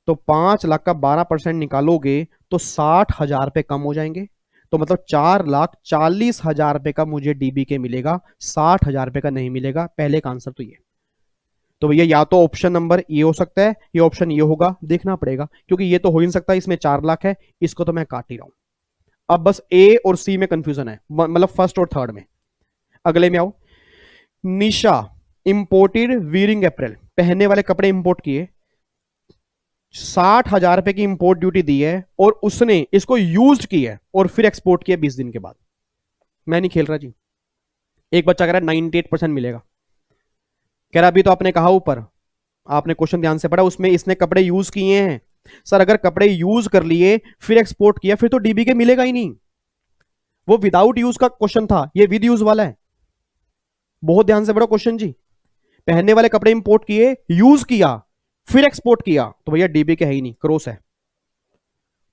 तो 5 लाख का 12% निकालोगे तो 60,000 रुपए कम हो जाएंगे। तो मतलब 4,40,000 रुपए का मुझे डीबीके मिलेगा, 60,000 रुपए का नहीं मिलेगा। पहले का आंसर तो ये। तो भैया या तो ऑप्शन नंबर ये हो सकता है, ये ऑप्शन ये होगा, देखना पड़ेगा, क्योंकि ये तो हो ही नहीं सकता, इसमें 4 लाख है, इसको तो मैं काट ही रहा हूं। अब बस ए और सी में कंफ्यूजन है, मतलब फर्स्ट और थर्ड में। अगले में आओ। निशा इंपोर्टेड वीरिंग अप्रैल, पहनने वाले कपड़े इंपोर्ट किए, 60,000 रुपए की इंपोर्ट ड्यूटी दी है और उसने इसको यूज किया है और फिर एक्सपोर्ट किया 20 दिन के बाद। मैं नहीं खेल रहा जी। एक बच्चा कह रहा है 98% मिलेगा। कह रहा अभी तो आपने कहा ऊपर, आपने क्वेश्चन ध्यान से पढ़ा, उसमें इसने कपड़े यूज किए हैं। सर अगर कपड़े यूज कर लिए फिर एक्सपोर्ट किया फिर तो डीबीके मिलेगा ही नहीं। वो विदाउट यूज का क्वेश्चन था, ये विद यूज वाला है। बहुत ध्यान से पढ़ो क्वेश्चन जी। पहनने वाले कपड़े इंपोर्ट किए, यूज किया, फिर एक्सपोर्ट किया, तो भैया डीबीके है ही नहीं, क्रॉस है।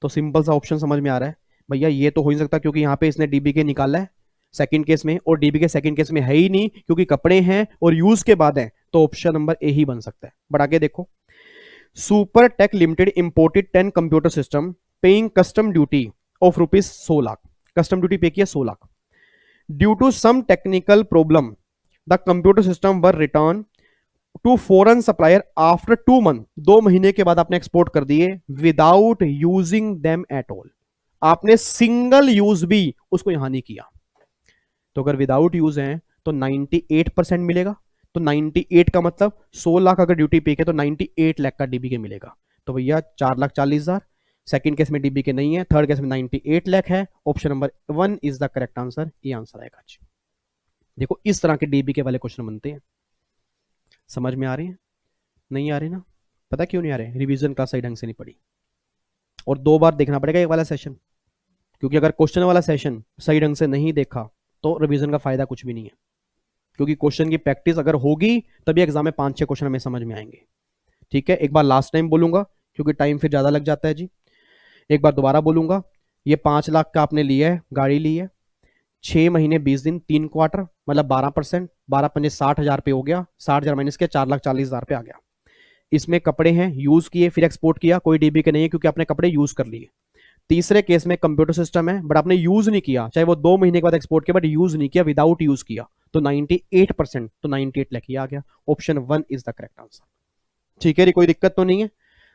तो सिंपल सा ऑप्शन समझ में आ रहा है भैया, ये तो हो ही सकता, क्योंकि यहां पे इसने डीबीके निकाला है सेकंड केस में, और डीबीके सेकंड केस में है ही नहीं, क्योंकि कपड़े हैं और यूज के बाद है। तो ऑप्शन नंबर ए ही बन सकता है। बढ़ा के देखो। Super tech limited imported 10 computer system paying custom duty of rupees 100 lakh. Custom duty pay किया 100 lakh. Due to some technical problem the computer system were return to foreign supplier after 2 month. 2 महीने के बाद आपने एक्सपोर्ट कर दिए without using them at all. आपने single use भी उसको यहां नहीं किया। तो अगर विदाउट यूज है तो 98% मिलेगा। तो 98 का मतलब 100 लाख अगर ड्यूटी पे के तो 98 लाख का डीबीके मिलेगा। तो भैया 4,40,000। सेकंड केस में डीबीके नहीं है, थर्ड केस में 98 लाख है। Option number 1 is the correct answer. ये आंसर आएगा। देखो इस तरह के डीबीके वाले क्वेश्चन बनते हैं। समझ में आ रहे हैं? नहीं आ रहे ना? पता क्यों नहीं आ रहे? रिवीजन क्लास सही ढंग से नहीं पड़ी, और 2 बार देखना पड़ेगा एक वाला सेशन, क्योंकि अगर क्वेश्चन वाला सेशन सही ढंग से नहीं देखा तो रिवीजन का फायदा कुछ भी नहीं है। क्योंकि क्वेश्चन की प्रैक्टिस अगर होगी तभी एग्जाम में 5-6 क्वेश्चन हमें समझ में आएंगे। ठीक है, एक बार लास्ट टाइम बोलूंगा क्योंकि टाइम फिर ज्यादा लग जाता है जी। एक बार दोबारा बोलूंगा। ये 5 लाख का आपने लिया है, गाड़ी ली है, 6 महीने 20 दिन 3 क्वार्टर, मतलब 12%, 12 पंजे 60,000 पे हो गया, 60,000 माइनस किया 4,40,000 पे आ गया। इसमें कपड़े हैं, यूज किए फिर एक्सपोर्ट किया, कोई डीबी के नहीं है क्योंकि आपने कपड़े यूज कर लिए। तीसरे केस में कंप्यूटर सिस्टम है बट आपने यूज नहीं किया, चाहे वो 2 महीने के बाद एक्सपोर्ट किया बट यूज नहीं किया, विदाउट यूज किया, तो 98%, तो 98 लेके आ गया। Option 1 is the correct answer. ठीक है, कोई दिक्कत तो नहीं है।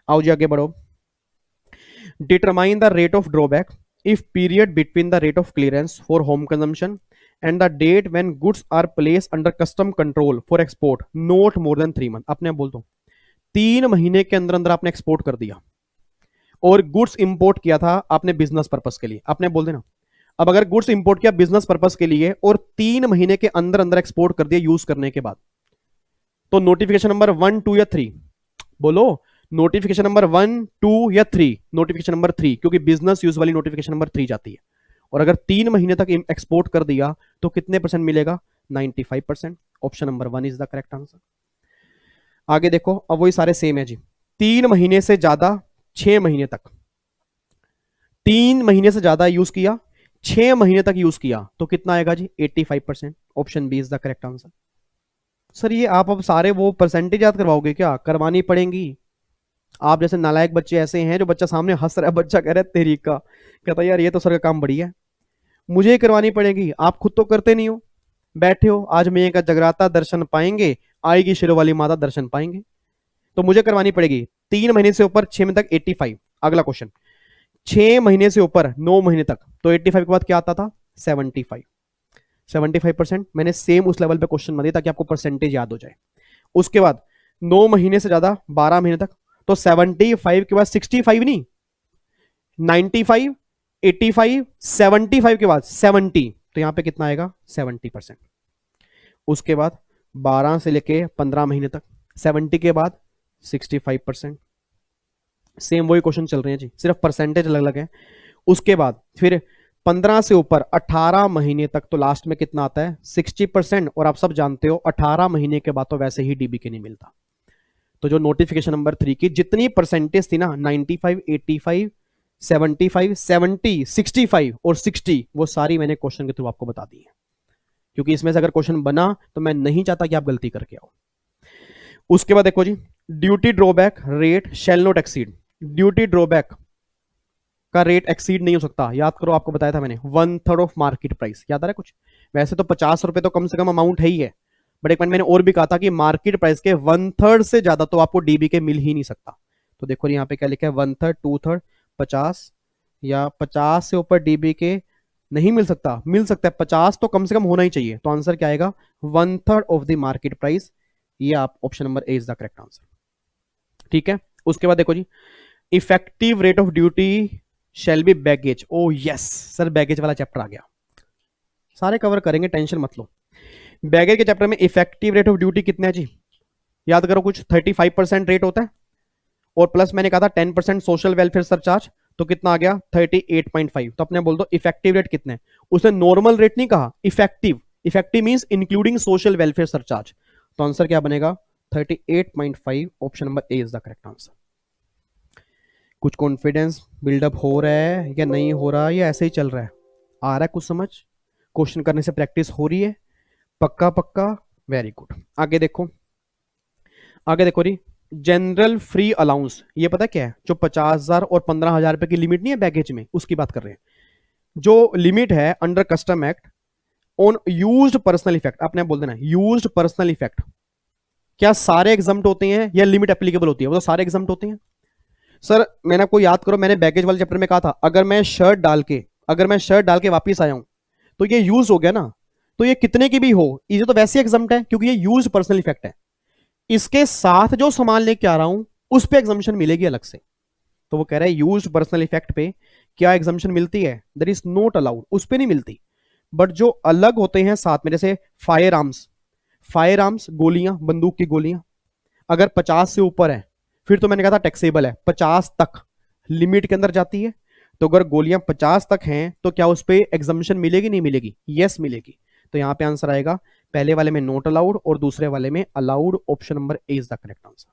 आओ जी आगे बढ़ो। Determine the rate of drawback if period between the rate of clearance for home consumption and the date when goods are placed under custom control for export not more than 3 months। अपने बोल दो 3 महीने के अंदर अंदर आपने export कर दिया और गुड्स इंपोर्ट किया था आपने बिजनेस पर्पस के लिए, आपने बोल देना। अब अगर गुड्स इंपोर्ट किया बिजनेस पर्पस के लिए और 3 महीने के अंदर अंदर एक्सपोर्ट कर दिया यूज करने के बाद, तो नोटिफिकेशन नंबर 1, 2 या 3 बोलो। नोटिफिकेशन नंबर 1, 2 या 3? नोटिफिकेशन नंबर 3, क्योंकि बिजनेस यूज वाली नोटिफिकेशन नंबर 3 जाती है। और अगर 3 महीने तक एक्सपोर्ट कर दिया तो कितने परसेंट मिलेगा? 95%। Option number 1 is the correct answer. आगे देखो, अब वही सारे सेम है जी। 3 महीने से ज्यादा 6 महीने तक, 3 महीने से ज्यादा यूज किया, 6 महीने तक यूज किया, तो कितना आएगा जी? 85%। Option B is the correct answer. Sir ये आप अब सारे वो परसेंटेज याद करवाओगे क्या? करवानी पड़ेंगी। आप जैसे नालायक बच्चे ऐसे हैं, जो बच्चा सामने हंस रहा है, बच्चा कह रहा है तेरी का, कहता है यार ये तो सर का काम बढ़िया है, मुझे ही करवानी पड़ेगी। आप खुद तो करते नहीं हो, बैठे हो आज मैया का जगराता दर्शन पाएंगे, आएगी शेरों वाली माता दर्शन पाएंगे, तो मुझे करवानी पड़ेगी। 3 महीने से ऊपर 6 महीने तक 85। अगला क्वेश्चन, 6 महीने से ऊपर 9 महीने तक, तो 85 के बाद क्या आता था? 75। 75%। मैंने सेम उस लेवल पे क्वेश्चन बना दिया ताकि आपको परसेंटेज याद हो जाए। उसके बाद 9 महीने से ज्यादा 12 महीने तक, तो 75 के बाद 65 नहीं, 95, 85, 75 के बाद 70, तो यहां पे कितना आएगा? 70%। उसके बाद 12 से लेके 15 महीने तक 70 के बाद 65%। सेम वही क्वेश्चन चल रहे हैं जी, सिर्फ परसेंटेज अलग अलग है। उसके बाद फिर 15 से ऊपर 18 महीने तक, तो लास्ट में कितना आता है? 60%। और आप सब जानते हो 18 महीने के बाद तो वैसे ही डीबी के नहीं मिलता। तो जो नोटिफिकेशन नंबर 3 की जितनी परसेंटेज थी ना, 95, 85, 75, 70, 65 और 60, वो सारी मैंने क्वेश्चन के थ्रू आपको बता दी है, क्योंकि इसमें से अगर क्वेश्चन बना तो मैं नहीं चाहता कि आप गलती करके आओ। उसके बाद देखो जी, duty drawback rate shall not exceed. Duty drawback का रेट एक्सीड नहीं हो सकता। याद करो, आपको बताया था मैंने 1/3 ऑफ मार्केट प्राइस। याद आ रहा है कुछ? वैसे तो 50 रुपए तो कम से कम अमाउंट है ही है, बट एक मैंने और भी कहा था कि मार्केट प्राइस के 1/3 से ज्यादा तो आपको डीबी के मिल ही नहीं सकता। तो देखो यहाँ पे क्या लिखा है? 1/3, 2/3, 50 या 50 से ऊपर डीबी के नहीं मिल सकता। मिल सकता है 50 तो कम से कम होना ही चाहिए। तो आंसर क्या आएगा? 1/3 ऑफ द मार्केट प्राइस। ये आप option number A is the correct answer. ठीक है। उसके बाद देखो जी, effective rate of duty shall be baggage. Oh yes sir, baggage वाला चैप्टर आ गया, सारे कवर करेंगे, टेंशन मत लो। बैगेज के चैप्टर में इफेक्टिव रेट ऑफ ड्यूटी कितना है जी? याद करो, कुछ 35% रेट होता है और प्लस मैंने कहा था 10% सोशल वेलफेयर सरचार्ज, तो कितना आ गया? 38.5। तो अपने बोल दो इफेक्टिव रेट कितना है। उसने नॉर्मल रेट नहीं कहा, effective. Effective means including social welfare surcharge. तो आंसर क्या बनेगा? 38.5। Option number A is the correct answer. कुछ कॉन्फिडेंस बिल्डअप हो रहा है या नहीं हो रहा, या ऐसे ही चल रहा है? आ रहा है कुछ समझ? क्वेश्चन करने से प्रैक्टिस हो रही है? पक्का पक्का, वेरी गुड। आगे देखो, आगे देखो री, जनरल फ्री अलाउंस, ये पता क्या है? जो 50,000 और 15,000 रुपए की लिमिट नहीं है बैगेज में, उसकी बात कर रहे हैं। जो लिमिट है under custom act on used personal effect, आपने बोल देना यूज्ड पर्सनल इफेक्ट, क्या सारे एग्जम्प्ट होते हैं या लिमिट एप्लीकेबल होती है? वो तो सारे एग्जम्प्ट होते हैं सर। मैंने आपको याद करो, मैंने बैगेज वाले चैप्टर में कहा था, अगर मैं शर्ट डाल के वापिस आया हूं तो ये यूज हो गया ना, तो ये कितने की भी हो, ये तो वैसे एग्जम्प्ट है क्योंकि ये यूज पर्सनल इफेक्ट है। इसके साथ जो सामान लेके आ रहा हूं उस पे एग्जम्पशन मिलेगी अलग से। तो वो कह रहा है यूज पर्सनल इफेक्ट पे क्या एग्जम्पशन मिलती है? दैट इज नॉट अलाउड, उस पे नहीं मिलती। बट जो अलग होते हैं साथ में, जैसे फायर आर्म्स गोलियां, बंदूक की गोलियां, अगर 50 से ऊपर है फिर तो मैंने कहा था टैक्सेबल है, 50 तक लिमिट के अंदर जाती है। तो अगर गोलियां 50 तक हैं तो क्या उस पर एग्जम्पशन मिलेगी? नहीं मिलेगी? यस मिलेगी। तो यहां पे आंसर आएगा पहले वाले में नॉट अलाउड और दूसरे वाले में allowed. Option number A is the correct answer.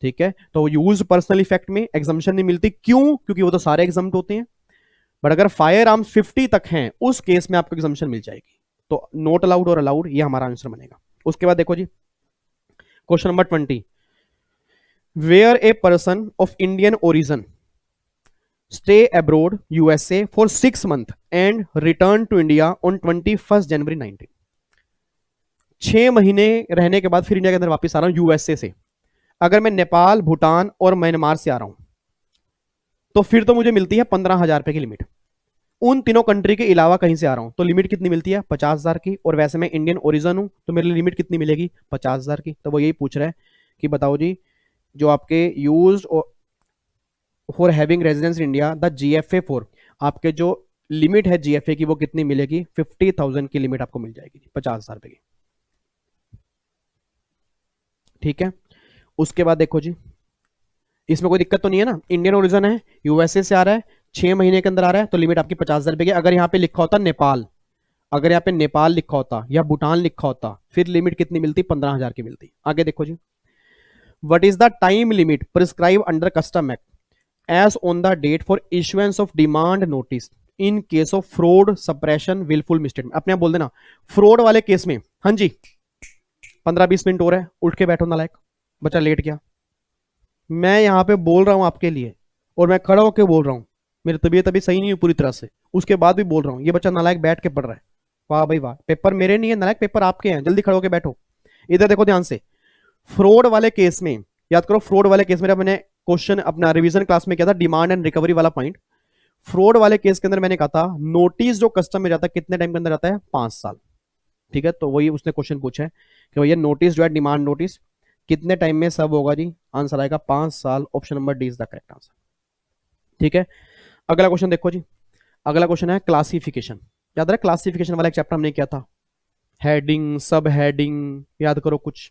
ठीक है। तो यूज पर्सनल इफेक्ट में एग्जम्पशन नहीं मिलती, क्यों? क्योंकि वो तो सारे एग्जम्प्ट होते हैं। बट अगर फायर आर्म्स 50 तक हैं उस केस में आपको एग्जम्पशन मिल जाएगी। तो नॉट अलाउड और अलाउड ये हमारा आंसर बनेगा। उसके बाद देखो जी, question number 20, where a person of Indian origin stay abroad USA for 6 months and return to India on 21 January 19। 6 महीने रहने के बाद फिर इंडिया के अंदर वापस आ रहा हूं यूएसए से। अगर मैं नेपाल, भूटान और म्यांमार से आ रहा हूं तो फिर तो मुझे मिलती है 15,000 रुपए की लिमिट। उन तीनों कंट्री के अलावा कहीं से आ रहा हूं तो लिमिट कितनी मिलती है? 50,000 की। और वैसे मैं इंडियन ओरिजन हूं तो मेरे लिए लिमिट कितनी मिलेगी? 50,000 की। तो वो यही पूछ रहा है कि बताओ जी, जो आपके use for having residence in India the GFA for, आपके जो लिमिट है जीएफए की वो कितनी मिलेगी? 50,000 की लिमिट आपको मिल जाएगी, 50,000 रुपए की। ठीक है, उसके बाद देखो जी, इसमें कोई दिक्कत तो नहीं है ना? इंडियन ओरिजन है, यूएसए से आ रहा है, 6 महीने के अंदर आ रहा है, तो लिमिट आपकी 50,000 रुपए की। अगर यहाँ पे लिखा होता नेपाल, अगर यहाँ पे नेपाल लिखा होता या भूटान लिखा होता, फिर लिमिट कितनी मिलती? 15,000 की मिलती। आगे देखो जी, what is the time limit prescribe under custom act as on the date for issuance of demand notice in case of fraud, suppression, wilful misstatement. अपने आप बोल देना फ्रॉड वाले केस में। हाँ जी, 15-20 मिनट और है, उठ के बैठो नालायक, बच्चा लेट गया। मैं यहाँ पे बोल रहा हूँ आपके लिए और मैं खड़ा होकर बोल रहा हूँ, मेरी तबीयत अभी सही नहीं हुई पूरी तरह से, उसके बाद भी बोल रहा हूँ, ये बच्चा नालायक बैठ के पढ़ रहा है। वाह भाई वाह, पेपर मेरे नहीं है नालायक, पेपर आपके हैं, जल्दी खड़े होकर बैठो। इधर देखो ध्यान से, फ्रॉड वाले केस में, याद करो फ्रॉड वाले केस में, मैंने क्वेश्चन अपना रिवीजन क्लास में किया था, डिमांड एंड रिकवरी वाला पॉइंट। फ्रॉड वाले केस के अंदर मैंने कहा था नोटिस जो कस्टम में जाता है कितने टाइम के अंदर आता है? 5 साल। ठीक है, तो वही उसने क्वेश्चन पूछा है कि भैया नोटिस जो है डिमांड नोटिस कितने टाइम में सब होगा जी? आंसर आएगा 5 साल। Option number D is the correct answer. ठीक है, अगला क्वेश्चन देखो जी, अगला क्वेश्चन है क्लासिफिकेशन। याद रहा क्लासिफिकेशन वाला एक चैप्टर हमने किया था, हेडिंग, सब हेडिंग, याद करो कुछ,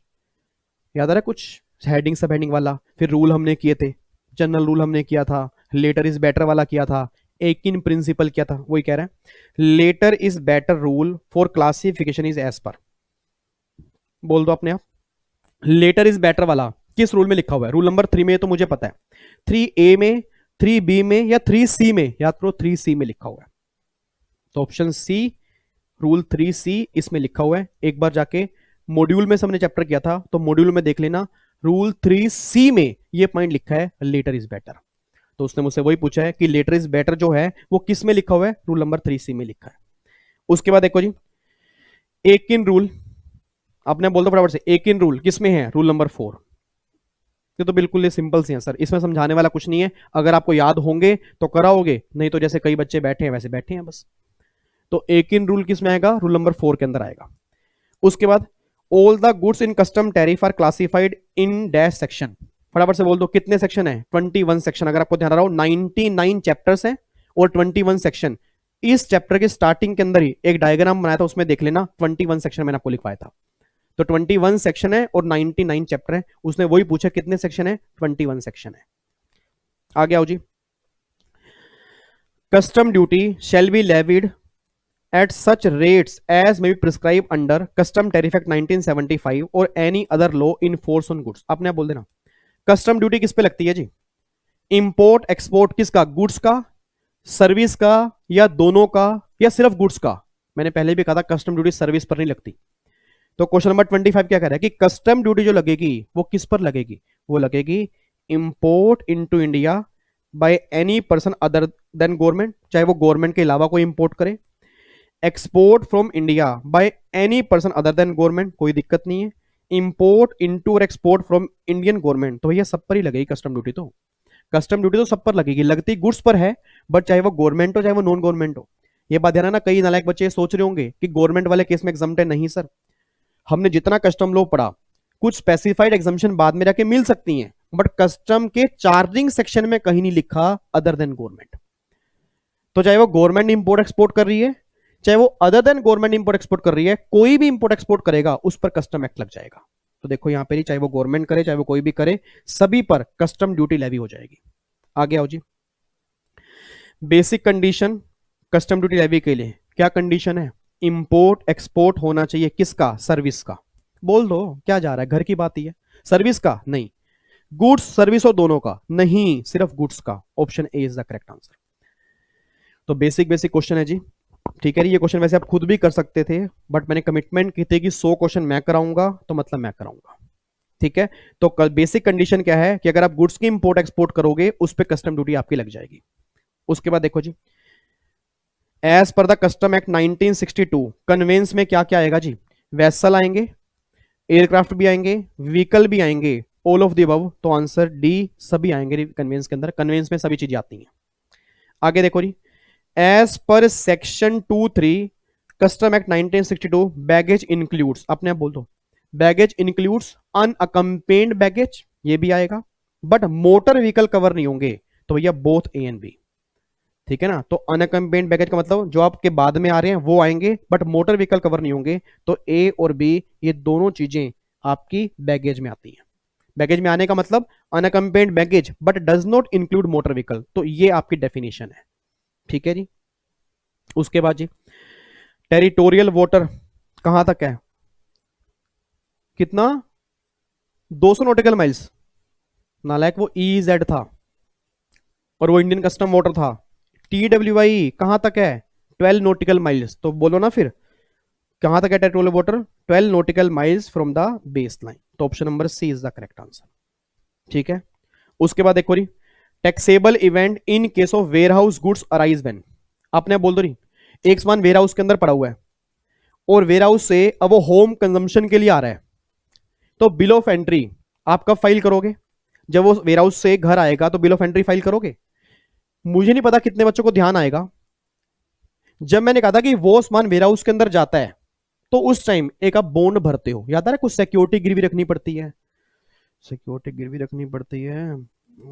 याद आ रहा है कुछ? हेडिंग सब हेडिंग वाला। फिर रूल हमने किए थे, जनरल रूल हमने किया था, लेटर इज बेटर वाला किया था, एक इन प्रिंसिपल किया था। वही कह रहे हैं later is better rule for classification is as per. बोल दो अपने आप, लेटर इज बेटर वाला किस रूल में लिखा हुआ है? रूल नंबर 3 में तो मुझे पता है, 3A में, 3B में या 3C में? याद करो 3C में लिखा हुआ है, तो ऑप्शन सी, रूल 3C इसमें लिखा हुआ है। एक बार जाके मॉड्यूल में हमने चैप्टर किया था तो मॉड्यूल में देख लेना, रूल 3C में ये पॉइंट लिखा है लेटर इज बेटर। तो उसने मुझसे वही पूछा है कि लेटर इज बेटर जो है वो किस में लिखा हुआ है? रूल नंबर 3C में लिखा है। उसके बाद देखो जी, एक इन रूल, आपने बोल दो फटाफट से, एक इन रूल किस में है? Rule number 4। ये तो बिल्कुल ये सिंपल सी है सर, इसमें समझाने वाला कुछ नहीं है, अगर आपको याद होंगे तो कराओगे, नहीं तो जैसे कई बच्चे बैठे हैं वैसे बैठे हैं बस। तो एक इन रूल किस में आएगा? रूल नंबर 4 के अंदर आएगा। उसके बाद all the goods in custom tariff are classified in dash section. फटाफट से बोल दो कितने सेक्शन है? 21 सेक्शन। अगर आपको ध्यान रहा हो 99 चैप्टर्स हैं और 21 सेक्शन। इस चैप्टर के स्टार्टिंग के अंदर ही एक डायग्राम बनाया था, उसमें देख लेना 21 सेक्शन मैंने आपको लिखवाया था। तो 21 सेक्शन है और 99 चैप्टर है। उसने वही पूछा कितने सेक्शन है? 21 सेक्शन है। आगे आओ जी, custom duty shall be levied at such rates as may be prescribed under Custom Tariff Act 1975 or any other law in force on goods। आपने बोल देना कस्टम ड्यूटी किस पे लगती है जी? इंपोर्ट एक्सपोर्ट किसका? गुड्स का, सर्विस का, या दोनों का, या सिर्फ गुड्स का? मैंने पहले भी कहा था कस्टम ड्यूटी सर्विस पर नहीं लगती। तो क्वेश्चन नंबर 25 क्या कह रहा है कि कस्टम ड्यूटी जो लगेगी वो किस पर लगेगी? वो लगेगी import into India by any person other than government, चाहे वो गवर्नमेंट के अलावा कोई इंपोर्ट करे, export from India by any person other than government, कोई दिक्कत नहीं है, इंपोर्ट इनटू और एक्सपोर्ट फ्रॉम इंडियन गवर्नमेंट, तो भैया सब पर ही लगेगी कस्टम ड्यूटी। तो कस्टम ड्यूटी तो सब पर लगेगी, लगती गुड्स पर है, बट चाहे वो गवर्नमेंट हो चाहे वो नॉन गवर्नमेंट हो। ये बात ध्यान ना, कई नालायक बच्चे सोच रहे होंगे कि गवर्नमेंट वाले केस में एग्जाम्प्ट है। नहीं सर, हमने जितना कस्टम लॉ पढ़ा, कुछ स्पेसिफाइड एग्जाम्पशन बाद में जाके मिल सकती हैं, बट कस्टम के चार्जिंग सेक्शन में कहीं नहीं लिखा अदर देन गवर्नमेंट। तो चाहे वो गवर्नमेंट इंपोर्ट एक्सपोर्ट कर रही है, चाहे वो other than government import export कर रही है, कोई भी इंपोर्ट एक्सपोर्ट करेगा उस पर कस्टम एक्ट लग जाएगा। तो देखो यहां पे चाहे वो गवर्नमेंट करे चाहे वो कोई भी करे, सभी पर कस्टम ड्यूटी लेवी हो जाएगी। आगे आओ जी, basic condition custom duty levy के लिए क्या कंडीशन है? इंपोर्ट एक्सपोर्ट होना चाहिए किसका? सर्विस का। बोल दो क्या जा रहा है, घर की बात ही है। सर्विस का नहीं, गुड्स सर्विस और दोनों का नहीं, सिर्फ गुड्स का। Option A is the correct answer. तो बेसिक बेसिक क्वेश्चन है जी। ठीक है, ये क्वेश्चन वैसे आप खुद भी कर सकते थे, बट मैंने कमिटमेंट की थी कि 100 क्वेश्चन मैं कराऊंगा, तो मतलब मैं कराऊंगा। ठीक है। तो बेसिक कंडीशन क्या है कि अगर आप गुड्स की इंपोर्ट एक्सपोर्ट करोगे उस पर कस्टम ड्यूटी आपकी लग जाएगी। उसके बाद देखो जी, as per the custom act 1962 conveyance में क्या क्या आएगा जी? वेसल आएंगे, एयरक्राफ्ट भी आएंगे, व्हीकल भी आएंगे, ऑल ऑफ द अबव। तो आंसर डी सभी आएंगे कन्वेंस के अंदर। कन्वेंस में सभी चीजें आती हैं। आगे देखो जी, as per section 23 custom act 1962 baggage includes, अपने आप बोल दो, बैगेज इंक्लूड्स अनअकम्पेन्ड बैगेज, ये भी आएगा, बट मोटर व्हीकल कवर नहीं होंगे। तो भैया बोथ ए एंड बी, ठीक है ना। तो अनअकम्पेन्ड बैगेज का मतलब जो आपके बाद में आ रहे हैं वो आएंगे, बट मोटर व्हीकल कवर नहीं होंगे। तो ए और बी ये दोनों चीजें आपकी बैगेज में आती हैं। बैगेज में आने का मतलब unaccompanied baggage but does not include motor vehicle, तो ये आपकी डेफिनेशन है, ठीक है जी। उसके बाद जी, टेरिटोरियल वाटर कहां तक है? कितना? 200 नॉटिकल माइल्स। नालायक, वो EEZ था और वो इंडियन कस्टम वाटर था। TWI कहां तक है? 12 नॉटिकल माइल्स। तो बोलो ना फिर, कहां तक है territorial water? 12 nautical miles from the base line. तो option number C is the correct answer, ठीक है। उसके बाद देखो री, taxable event in case of warehouse goods arise when, आपने बोल दो रही, एक सामान वेयर हाउस के अंदर पड़ा हुआ है और वेयर हाउस से अब वो होम कंजम्पशन के लिए आ रहा है, तो बिल ऑफ एंट्री आप कब फाइल करोगे? जब वो वेयर हाउस से घर आएगा तो बिल ऑफ एंट्री फाइल करोगे। मुझे नहीं पता कितने बच्चों को ध्यान आएगा, जब मैंने कहा था कि वो सामान वेयर हाउस के अंदर जाता है तो उस टाइम एक आप बॉन्ड भरते हो, याद आ रहा है? कुछ सिक्योरिटी गिरवी रखनी पड़ती है, सिक्योरिटी गिरवी रखनी पड़ती है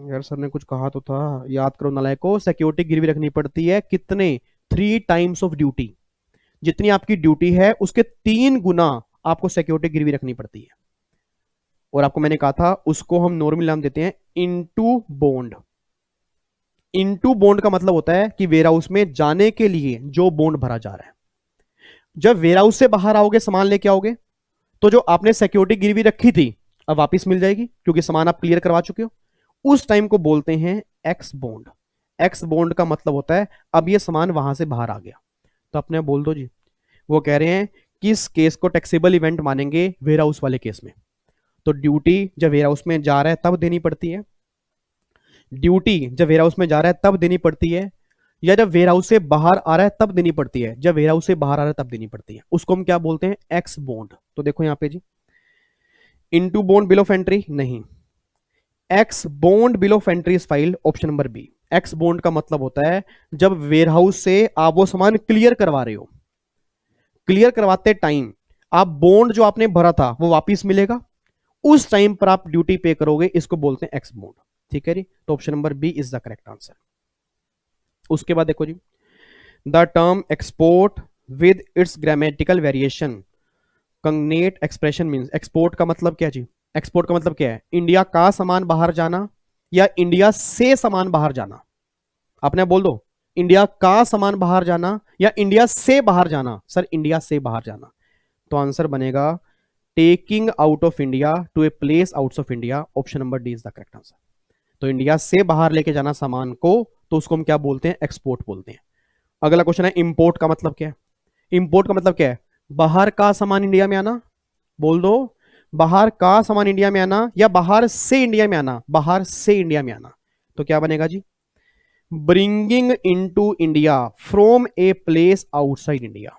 यार, सर ने कुछ कहा तो था, याद करो नालायको। सिक्योरिटी गिरवी रखनी पड़ती है कितने? 3 टाइम्स ऑफ ड्यूटी, जितनी आपकी ड्यूटी है उसके 3 गुना आपको सिक्योरिटी गिरवी रखनी पड़ती है। और आपको मैंने कहा था उसको हम नॉर्मल नाम देते हैं इनटू बॉन्ड। इनटू बॉन्ड का मतलब होता है कि वेयर हाउस में जाने के लिए जो बॉन्ड भरा जा रहा है। जब वेयर हाउस से बाहर आओगे सामान लेके आओगे तो जो आपने सिक्योरिटी गिरवी रखी थी अब वापस मिल जाएगी क्योंकि सामान आप क्लियर करवा चुके हो। उस टाइम को बोलते हैं एक्स बॉन्ड। एक्स बॉन्ड का मतलब होता है अब ये सामान वहां से बाहर आ गया। तो अपने बोल दो जी, वो कह रहे हैं किस केस को टैक्सेबल इवेंट मानेंगे? वेयर हाउस वाले केस में। तो ड्यूटी जब वेयर हाउस में जा रहा है तब देनी पड़ती है, ड्यूटी जब वेयर हाउस में जा रहा है तब देनी पड़ती है, या जब वेयर हाउस से बाहर आ रहा है तब देनी पड़ती है। जब वेयर हाउस से बाहर आ रहा है तब देनी पड़ती है, उसको हम क्या बोलते हैं? Ex bond. तो देखो यहां पे जी, into bond bill of entry नहीं, ex bond bill of entry is filed, option number B. Ex bond का मतलब होता है जब वेयर हाउस से आप वो सामान क्लियर करवा रहे हो, क्लियर करवाते टाइम आप बॉन्ड जो आपने भरा था वो वापस मिलेगा, उस टाइम पर आप ड्यूटी पे करोगे, इसको बोलते हैं एक्स बॉन्ड, ठीक है जी। तो option number B is the correct answer. उसके बाद देखो जी, the term export with its grammatical variation cognate expression means, export का मतलब क्या जी? एक्सपोर्ट का मतलब क्या है? इंडिया का सामान बाहर जाना या इंडिया से सामान बाहर जाना? आपने बोल दो, इंडिया का सामान बाहर जाना या इंडिया से बाहर जाना? सर इंडिया से बाहर जाना। तो आंसर बनेगा taking out of India to a place out of India, option number D is the correct answer. तो इंडिया से बाहर लेके जाना सामान को तो उसको हम क्या बोलते हैं? एक्सपोर्ट बोलते हैं। अगला क्वेश्चन है इंपोर्ट का मतलब क्या है? इंपोर्ट का मतलब क्या है? बाहर का सामान इंडिया में आना, बोल दो, बाहर का सामान इंडिया में आना या बाहर से इंडिया में आना? बाहर से इंडिया में आना। तो क्या बनेगा जी? Bringing into India from a place outside India,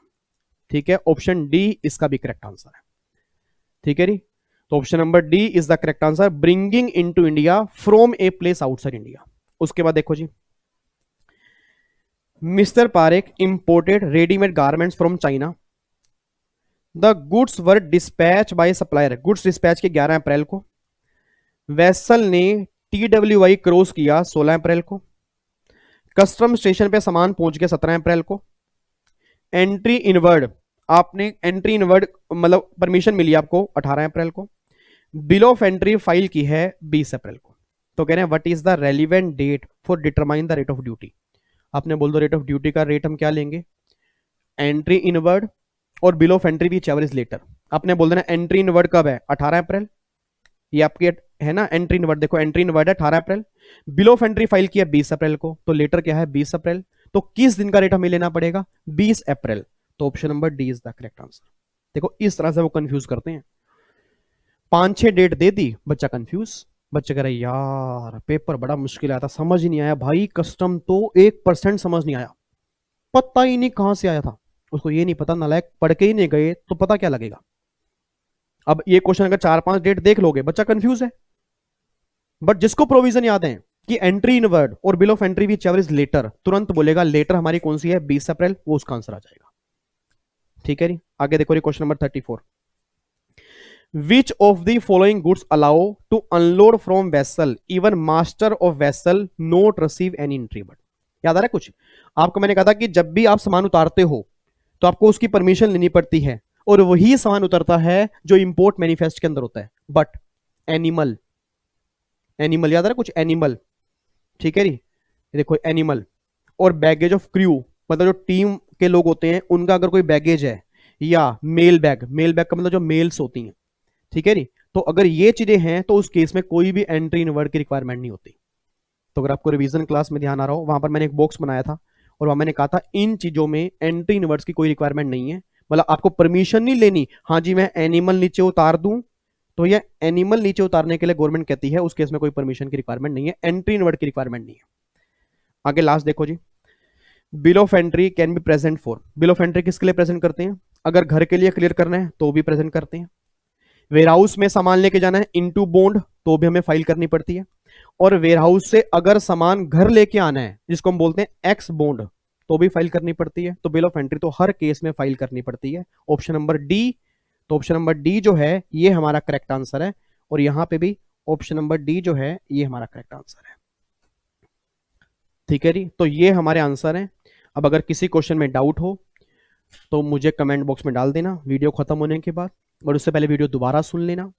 ठीक है। ऑप्शन डी इसका भी करेक्ट आंसर है, ठीक है जी। तो option number D is the correct answer, bringing into India from a place outside India. उसके बाद देखो जी, mister Parekh imported readymade garments from China, the goods were dispatch by supplier, goods dispatch के 11 अप्रैल को, वेसल ने TWI क्रॉस किया 16 अप्रैल को, custom station पे सामान पहुंच गया 17 अप्रैल को, एंट्री इनवर्ड आपने एंट्री इनवर्ड मतलब परमिशन मिली आपको 18 अप्रैल को, बिल ऑफ एंट्री फाइल की है 20 अप्रैल को। तो कह रहे हैं what is the relevant date for determine the rate of duty? आपने बोल दो रेट ऑफ ड्यूटी का रेट हम क्या लेंगे? एंट्री इनवर्ड और bill of entry whichever is later. आपने बोल देना एंट्री इनवर्ड कब है? 18 अप्रैल, ये आपके है ना एंट्री इनवर्ड, देखो एंट्री इनवर्ड है 18 अप्रैल, बिल ऑफ एंट्री फाइल किया 20 अप्रैल को, तो लेटर क्या है? 20 अप्रैल। तो किस दिन का रेट हमें लेना पड़ेगा? 20 अप्रैल। तो option number D is the correct answer. देखो इस तरह से वो कंफ्यूज करते हैं। 5-6 डेट दे दी, बच्चा कंफ्यूज, बच्चा कह रहा है यार पेपर बड़ा मुश्किल आया था, समझ ही नहीं आया भाई, कस्टम तो 1% समझ नहीं आया, पता ही नहीं कहां से आया था। उसको ये नहीं पता, नालायक, पढ़ के ही नहीं गए तो पता क्या लगेगा। अब ये क्वेश्चन अगर 4-5 डेट देख लोगे, बच्चा कंफ्यूज है। बट जिसको प्रोविजन याद है कि एंट्री इन वर्ड और bill of entry whichever is later, तुरंत बोलेगा लेटर हमारी कौन सी है, 20 अप्रैल, वो उसका आंसर आ जाएगा। ठीक है जी, आगे देखो question number 34। Which of the following goods allow to unload from vessel even master of vessel not receive any entry word. याद आ रहा है कुछ? आपको मैंने कहा था कि जब भी आप सामान उतारते हो तो आपको उसकी परमिशन लेनी पड़ती है, और वही सामान उतरता है जो इंपोर्ट मैनिफेस्ट के अंदर होता है। बट एनिमल, एनिमल याद आ रहा है कुछ? एनिमल, ठीक है जी, देखो एनिमल और बैगेज ऑफ क्रू, मतलब जो टीम के लोग होते हैं उनका अगर कोई बैगेज है, या मेल बैग, मेल बैग का मतलब जो मेल्स होती हैं, ठीक है जी, तो अगर ये चीजें हैं तो उस केस में कोई भी एंट्री इन वर्ड की रिक्वायरमेंट नहीं होती। तो अगर आपको रिवीजन क्लास में ध्यान आ रहा हो, वहां पर मैंने एक बॉक्स बनाया था और वहां मैंने कहा था इन चीजों में एंट्री इन वर्ड्स की कोई रिक्वायरमेंट नहीं है, मतलब आपको परमिशन नहीं लेनी। हाँ जी, मैं एनिमल नीचे उतार दूं तो ये एनिमल नीचे उतारने के लिए गवर्नमेंट कहती है, उस केस में कोई परमिशन की रिक्वायरमेंट नहीं है, एंट्री इन वर्ड की रिक्वायरमेंट नहीं है। आगे लास्ट देखो जी, bill of entry can be present for, bill of entry किसके लिए प्रेजेंट करते हैं? अगर घर के लिए क्लियर करना है तो भी प्रेजेंट करते हैं, वेयरहाउस में सामान लेके जाना है इनटू बॉन्ड तो भी हमें फाइल करनी पड़ती है, और वेयरहाउस से अगर सामान घर लेके आना है जिसको हम बोलते हैं एक्स बॉन्ड तो भी फाइल करनी पड़ती है। तो बिल ऑफ एंट्री तो हर केस में फाइल करनी पड़ती है। ऑप्शन नंबर डी, तो ऑप्शन नंबर डी जो है ये हमारा करेक्ट आंसर है, और यहां पे भी ऑप्शन नंबर डी जो है ये हमारा करेक्ट आंसर है। ठीक है जी, तो ये हमारे आंसर हैं। अब अगर किसी क्वेश्चन में डाउट हो तो मुझे कमेंट बॉक्स में डाल देना वीडियो खत्म होने के बाद, और उससे पहले वीडियो दोबारा सुन लेना,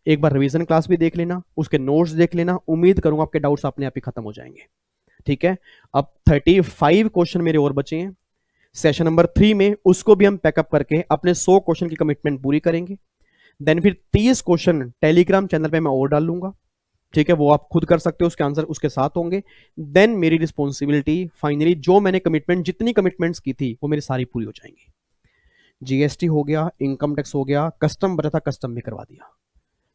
एक बार रिवीजन क्लास भी देख लेना, उसके नोट्स देख लेना, उम्मीद करूंगा आपके डाउट्स अपने आप ही खत्म हो जाएंगे। ठीक है, अब 35 क्वेश्चन मेरे और बचे हैं सेशन नंबर 3 में, उसको भी हम पैकअप करके अपने 100 क्वेश्चन की कमिटमेंट पूरी करेंगे। देन फिर 30 क्वेश्चन टेलीग्राम चैनल पे मैं और डाल लूंगा, ठीक है, वो आप खुद कर सकते हो, उसके आंसर उसके साथ होंगे। देन मेरी रिस्पॉन्सिबिलिटी फाइनली, जो मैंने कमिटमेंट, जितनी कमिटमेंट्स की थी वो मेरी सारी पूरी हो जाएंगी। जीएसटी हो गया, इनकम टैक्स हो गया, कस्टम बचा था, कस्टम भी करवा दिया।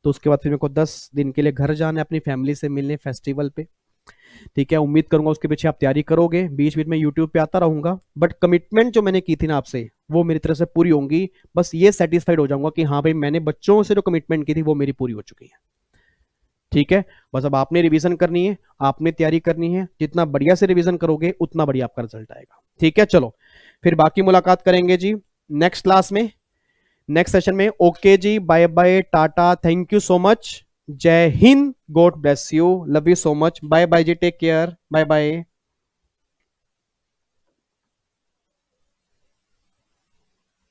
तो उसके बाद फिर मेरे को 10 दिन के लिए घर जाना है अपनी फैमिली से मिलने फेस्टिवल पे। ठीक है, उम्मीद करूंगा उसके पीछे आप तैयारी करोगे, बीच बीच में यूट्यूब पे आता रहूंगा, बट कमिटमेंट जो मैंने की थी ना आपसे वो मेरी तरफ से पूरी होंगी। बस ये सेटिस्फाइड हो जाऊंगा कि हाँ भाई मैंने बच्चों से जो कमिटमेंट की थी वो मेरी पूरी हो चुकी है। ठीक है, बस अब आपने रिवीजन करनी है, आपने तैयारी करनी है, जितना बढ़िया से रिवीजन करोगे उतना बढ़िया आपका रिजल्ट आएगा। ठीक है, चलो फिर बाकी मुलाकात करेंगे जी नेक्स्ट क्लास में, नेक्स्ट सेशन में। ओके जी, bye bye, tata, thank you so much, जय हिंद, god bless you, love you so much, bye bye जी, टेक केयर, बाय बाय।